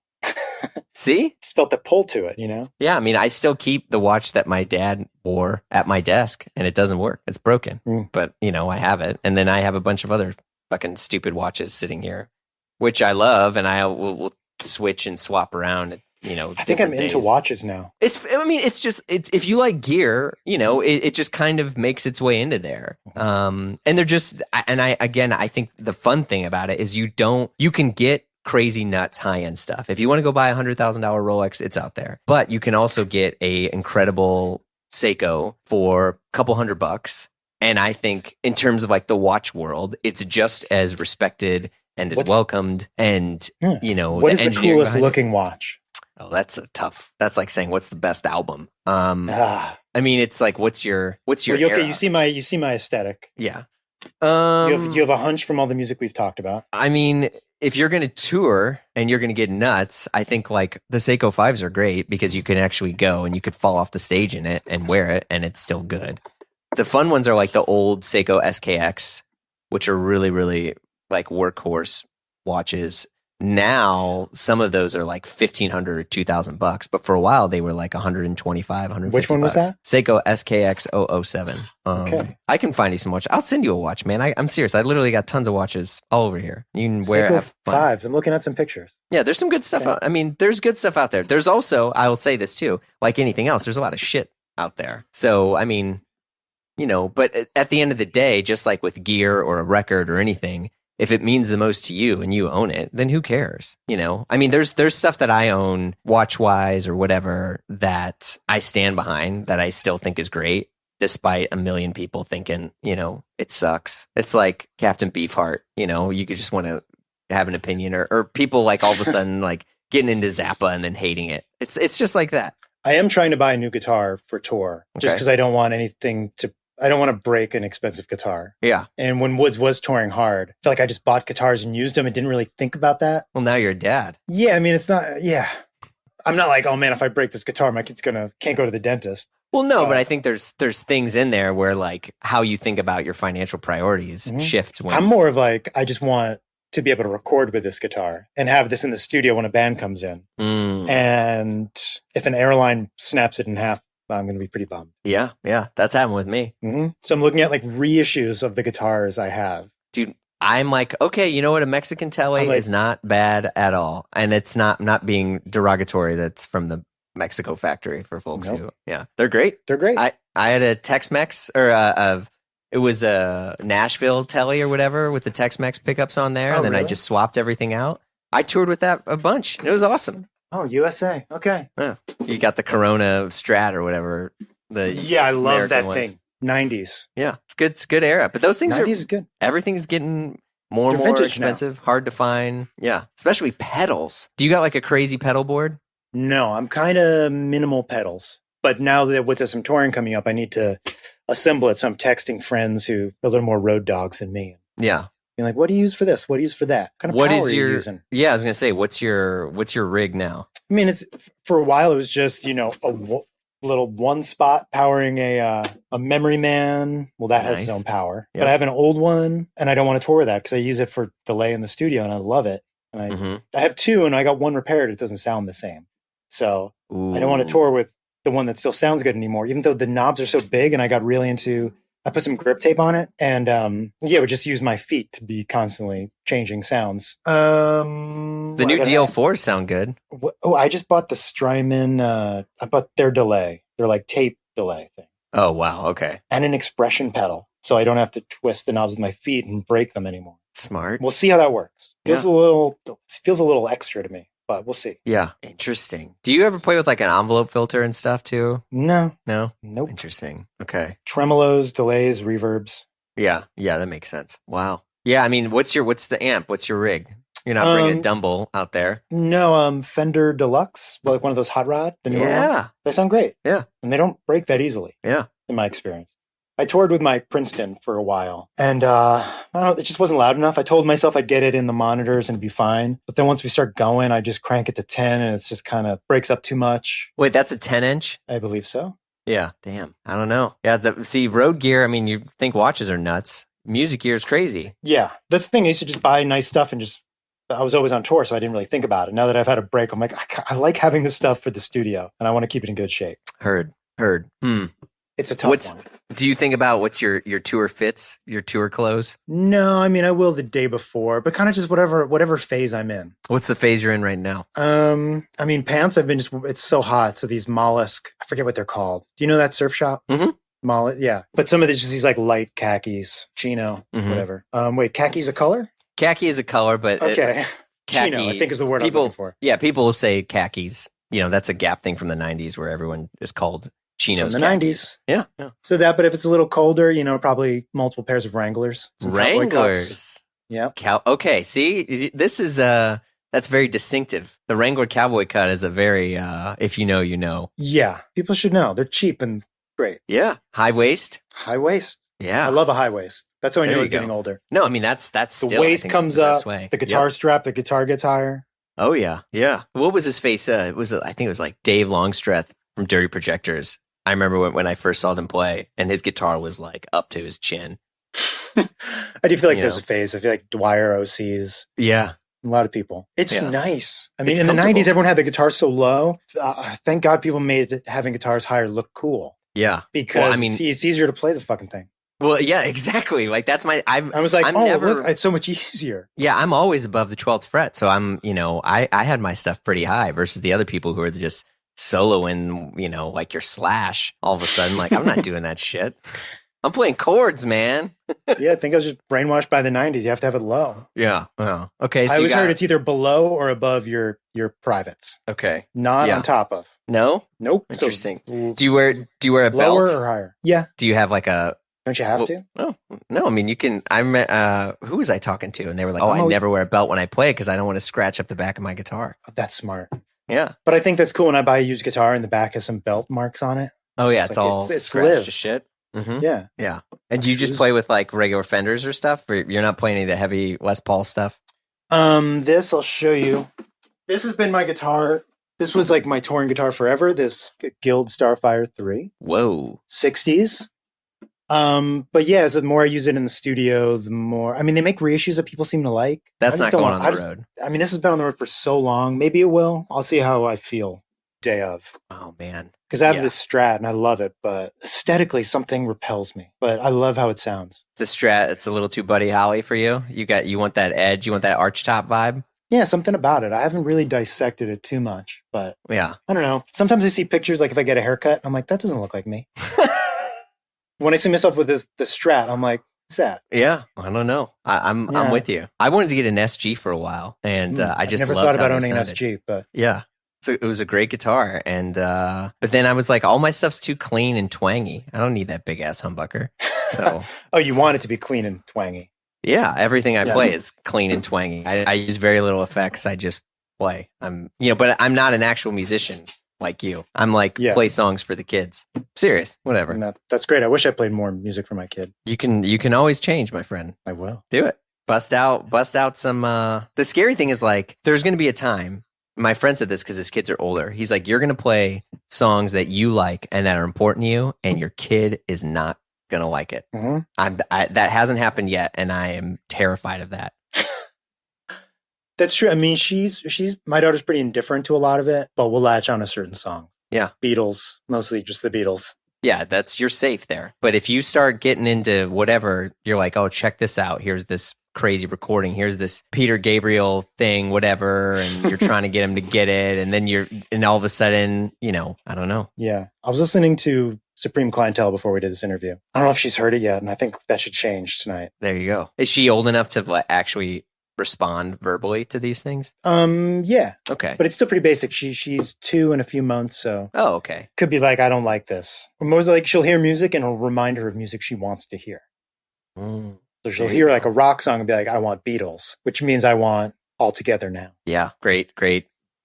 See? Just felt the pull to it, Yeah, I mean, I still keep the watch that my dad wore at my desk, and it doesn't work. It's broken. But, I have it. And then I have a bunch of other fucking stupid watches sitting here, which I love, and I will switch and swap around. I think I'm into watches now. It's if you like gear, it just kind of makes its way into there. And they're just, and I think the fun thing about it is you can get crazy nuts high-end stuff. If you want to go buy a $100,000 Rolex, it's out there. But you can also get a incredible Seiko for a couple $100. And I think in terms of like the watch world, it's just as respected and as welcomed. And, what is the coolest looking watch? Oh, that's like saying what's the best album. I mean, it's like, what's your okay, you see my aesthetic. Yeah. You have a hunch from all the music we've talked about. I mean, if you're going to tour and you're going to get nuts, I think like the Seiko 5s are great because you can actually go and you could fall off the stage in it and wear it and it's still good. The fun ones are like the old Seiko SKX, which are really, really like workhorse watches. Now, some of those are like $1,500 or $2,000, but for a while they were like $125, $150. Which one was that? Seiko SKX 007. Okay. I can find you some watch. I'll send you a watch, man. I'm serious. I literally got tons of watches all over here. You can wear it. Seiko 5s. I'm looking at some pictures. Yeah, there's some good stuff. I mean, there's good stuff out there. There's also, I will say this too, like anything else, there's a lot of shit out there. So, I mean, but at the end of the day, just like with gear or a record or anything, if it means the most to you and you own it, then who cares? I mean, there's stuff that I own watch wise or whatever that I stand behind that I still think is great, despite a million people thinking, it sucks. It's like Captain Beefheart, you could just want to have an opinion or people like all of a sudden like getting into Zappa and then hating it. It's just like that. I am trying to buy a new guitar for tour just because I don't want I don't want to break an expensive guitar. Yeah. And when Woods was touring hard, I feel like I just bought guitars and used them and didn't really think about that. Well, now you're a dad. Yeah. I mean, it's not, yeah. I'm not like, oh man, if I break this guitar, my kid's can't go to the dentist. Well, no, but I think there's things in there where like how you think about your financial priorities shift. I'm more of like, I just want to be able to record with this guitar and have this in the studio when a band comes in. And if an airline snaps it in half, I'm going to be pretty bummed. Yeah. That's happened with me. So I'm looking at like reissues of the guitars I have. Dude, I'm like, okay, you know what? A Mexican Tele is not bad at all. And it's not being derogatory. That's from the Mexico factory for folks who, they're great. They're great. I had a Tex-Mex or it was a Nashville Tele or whatever with the Tex-Mex pickups on there. And then I just swapped everything out. I toured with that a bunch. It was awesome. Oh, USA. Okay. Yeah. You got the Corona Strat or whatever. I love that thing. 90s. Yeah. It's good era. But those things 90s is good. Everything's getting more and more expensive, hard to find. Yeah. Especially pedals. Do you got like a crazy pedal board? No, I'm kind of minimal pedals. But now that with some touring coming up, I need to assemble it. So I'm texting friends who are a little more road dogs than me. Yeah. Being like, what do you use for this? What do you use for that? What kind of power are you using? Yeah, I was gonna say, what's your rig now? I mean, it's for a while it was just a little one spot powering a Memory Man. Well, that has its own power. Yep. But I have an old one, and I don't want to tour with that because I use it for delay in the studio, and I love it. And I have two, and I got one repaired. It doesn't sound the same, so I don't want to tour with the one that still sounds good anymore. Even though the knobs are so big, and I got really into. I put some grip tape on it and would just use my feet to be constantly changing sounds. The new DL4s sound good. I just bought the Strymon. I bought their delay. They're like tape delay thing. Oh, wow. Okay. And an expression pedal. so I don't have to twist the knobs with my feet and break them anymore. Smart. We'll see how that works. Feels a little extra to me, but we'll see. Yeah. Interesting. Do you ever play with like an envelope filter and stuff too? No. No? Nope. Interesting. Okay. Tremolos, delays, reverbs. Yeah. Yeah, that makes sense. Wow. Yeah, I mean, what's the amp? What's your rig? You're not bringing a Dumble out there. No, Fender Deluxe, like one of those hot rod, the newer ones. They sound great. Yeah. And they don't break that easily. Yeah. In my experience. I toured with my Princeton for a while, and I don't know, it just wasn't loud enough. I told myself I'd get it in the monitors and it'd be fine. But then once we start going, I just crank it to 10 and it's just kind of breaks up too much. Wait, that's a 10-inch? I believe so. Yeah. Damn. I don't know. Yeah. See, road gear, I mean, you think watches are nuts. Music gear is crazy. Yeah. That's the thing. I used to just buy nice stuff and I was always on tour, so I didn't really think about it. Now that I've had a break, I'm like, I like having this stuff for the studio and I want to keep it in good shape. Heard. It's a tough one. Do you think about what's your tour fits, your tour clothes? No, I mean, I will the day before, but kind of just whatever phase I'm in. What's the phase you're in right now? I mean, pants, it's so hot. So these mollusk, I forget what they're called. Do you know that surf shop? Mm-hmm. Yeah. But some of these, just these like light khakis, chino, whatever. Wait, khaki's a color? Khaki is a color, but okay. Khaki, chino, I think is the word I was looking for. Yeah, people will say khakis. You know, that's a Gap thing from the 90s where everyone is called chinos. From the khakis. 90s. Yeah. So but if it's a little colder, probably multiple pairs of Wranglers. Wranglers. Yeah. Okay, see, this is that's very distinctive. The Wrangler cowboy cut is a very if you know, you know. Yeah, people should know. They're cheap and great. Yeah, high waist. High waist. Yeah, I love a high waist. That's how I know he's getting older. No, I mean that's the still, waist comes up. The guitar strap, the guitar gets higher. Oh yeah. What was his face? I think it was like Dave Longstreth from Dirty Projectors. I remember when I first saw them play, and his guitar was like up to his chin. I do feel like there's a phase. I feel like Dwyer OCs. Yeah. A lot of people. It's nice. I mean, It's in the 90s, everyone had the guitar so low. Thank God people made having guitars higher look cool. Yeah. Because it's easier to play the fucking thing. Well, yeah, exactly. Like that's I was like, look, it's so much easier. Yeah, I'm always above the 12th fret. So I'm, I had my stuff pretty high versus the other people who are just soloing, like your Slash all of a sudden. Like, I'm not doing that shit. I'm playing chords, man. Yeah, I think I was just brainwashed by the 90s. You have to have it low. Yeah. Well, okay. So I always heard it's either below or above your privates. Okay. Not on top of. No? Nope. Interesting. So, do you wear a belt? Lower or higher? Yeah. Do you have like a... Don't you have to? No. I mean, you can... who was I talking to? And they were like, I never wear a belt when I play because I don't want to scratch up the back of my guitar. Oh, that's smart. Yeah. But I think that's cool when I buy a used guitar and the back has some belt marks on it. Oh, yeah. It's all scratched to shit. Mm-hmm. Yeah. And do you just play with like regular Fenders or stuff? Or you're not playing any of the heavy Les Paul stuff? This I'll show you. This has been my guitar. This was like my touring guitar forever. This Guild Starfire 3. Whoa. 60s. But yeah, as the more I use it in the studio, the more, I mean, they make reissues that people seem to like. That's not going on the road. I mean, this has been on the road for so long. Maybe it will. I'll see how I feel day of. Oh man. Because I have this Strat and I love it, but aesthetically something repels me. But I love how it sounds. The Strat, it's a little too Buddy Holly for you. You want that edge, you want that arch top vibe? Yeah, something about it. I haven't really dissected it too much, but yeah. I don't know. Sometimes I see pictures, like if I get a haircut, I'm like, that doesn't look like me. When I see myself with the Strat, I'm like, what's that? Yeah, I don't know. I'm with you. I wanted to get an SG for a while, and I just never thought about owning an SG, but yeah. So it was a great guitar, and but then I was like, all my stuff's too clean and twangy. I don't need that big ass humbucker. So oh, you want it to be clean and twangy? Yeah, everything I play is clean and twangy. I use very little effects. I just play. But I'm not an actual musician like you. I'm like play songs for the kids. Serious, whatever. That's great. I wish I played more music for my kid. You can always change, my friend. I will do it. Bust out some. The scary thing is like there's going to be a time. My friend said this because his kids are older. He's like, you're going to play songs that you like and that are important to you, and your kid is not going to like it. Mm-hmm. That hasn't happened yet, and I am terrified of that. That's true. I mean, my daughter's pretty indifferent to a lot of it, but we'll latch on a certain song. Yeah. Beatles, mostly just the Beatles. Yeah, you're safe there. But if you start getting into whatever, you're like, oh, check this out. Here's this crazy recording. Here's this Peter Gabriel thing, whatever. And you're trying to get him to get it. And then and all of a sudden, I don't know. Yeah. I was listening to Supreme Clientele before we did this interview. I don't know if she's heard it yet, and I think that should change tonight. There you go. Is she old enough to actually respond verbally to these things? Yeah. Okay. But it's still pretty basic. She's 2 in a few months, so. Oh, okay. Could be like, I don't like this. Or mostly like she'll hear music and it'll remind her of music she wants to hear. So she'll hear like a rock song and be like, I want Beatles, which means I want All Together Now. Yeah. Great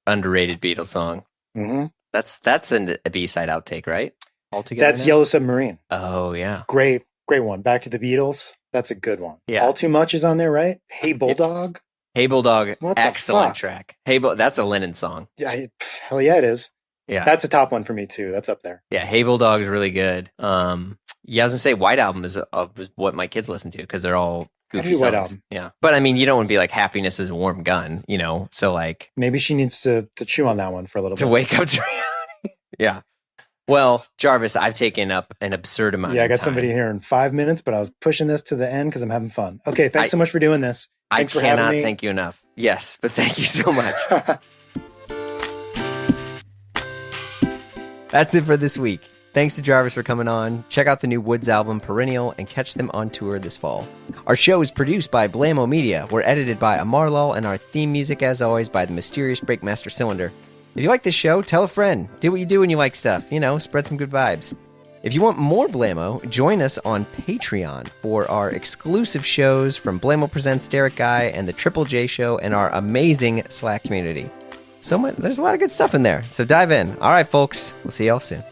underrated Beatles song. Mm-hmm. That's a B-side outtake, right? All Together That's Now? Yellow Submarine. Oh, yeah. Great one. Back to the Beatles. That's a good one. Yeah. All Too Much is on there, right? Hey Bulldog. Hey Bulldog, What the excellent fuck? track. That's a Lennon song. Yeah, hell yeah, it is. Yeah. That's a top one for me too. That's up there. Yeah, Hey Bulldog is really good. Yeah, I was gonna say White Album is what my kids listen to because they're all goofy Heavy songs. White Album. Yeah, but I mean, you don't want to be like Happiness is a Warm Gun, So like Maybe she needs to chew on that one for a little to bit. wake up to reality. Yeah. Well, Jarvis, I've taken up an absurd amount. Yeah, I of got time. somebody here in 5 minutes, but I was pushing this to the end because I'm having fun. Okay, thanks so much for doing this. Thanks for having me. Thank you enough. Yes, but thank you so much. That's it for this week. Thanks to Jarvis for coming on. Check out the new Woods album, Perennial, and catch them on tour this fall. Our show is produced by Blamo Media. We're edited by Amar Lal, and our theme music, as always, by the mysterious Breakmaster Cylinder. If you like this show, tell a friend. Do what you do when you like stuff. Spread some good vibes. If you want more Blamo, join us on Patreon for our exclusive shows from Blamo Presents Derek Guy and the Triple J Show and our amazing Slack community. There's a lot of good stuff in there, so dive in. All right, folks, we'll see y'all soon.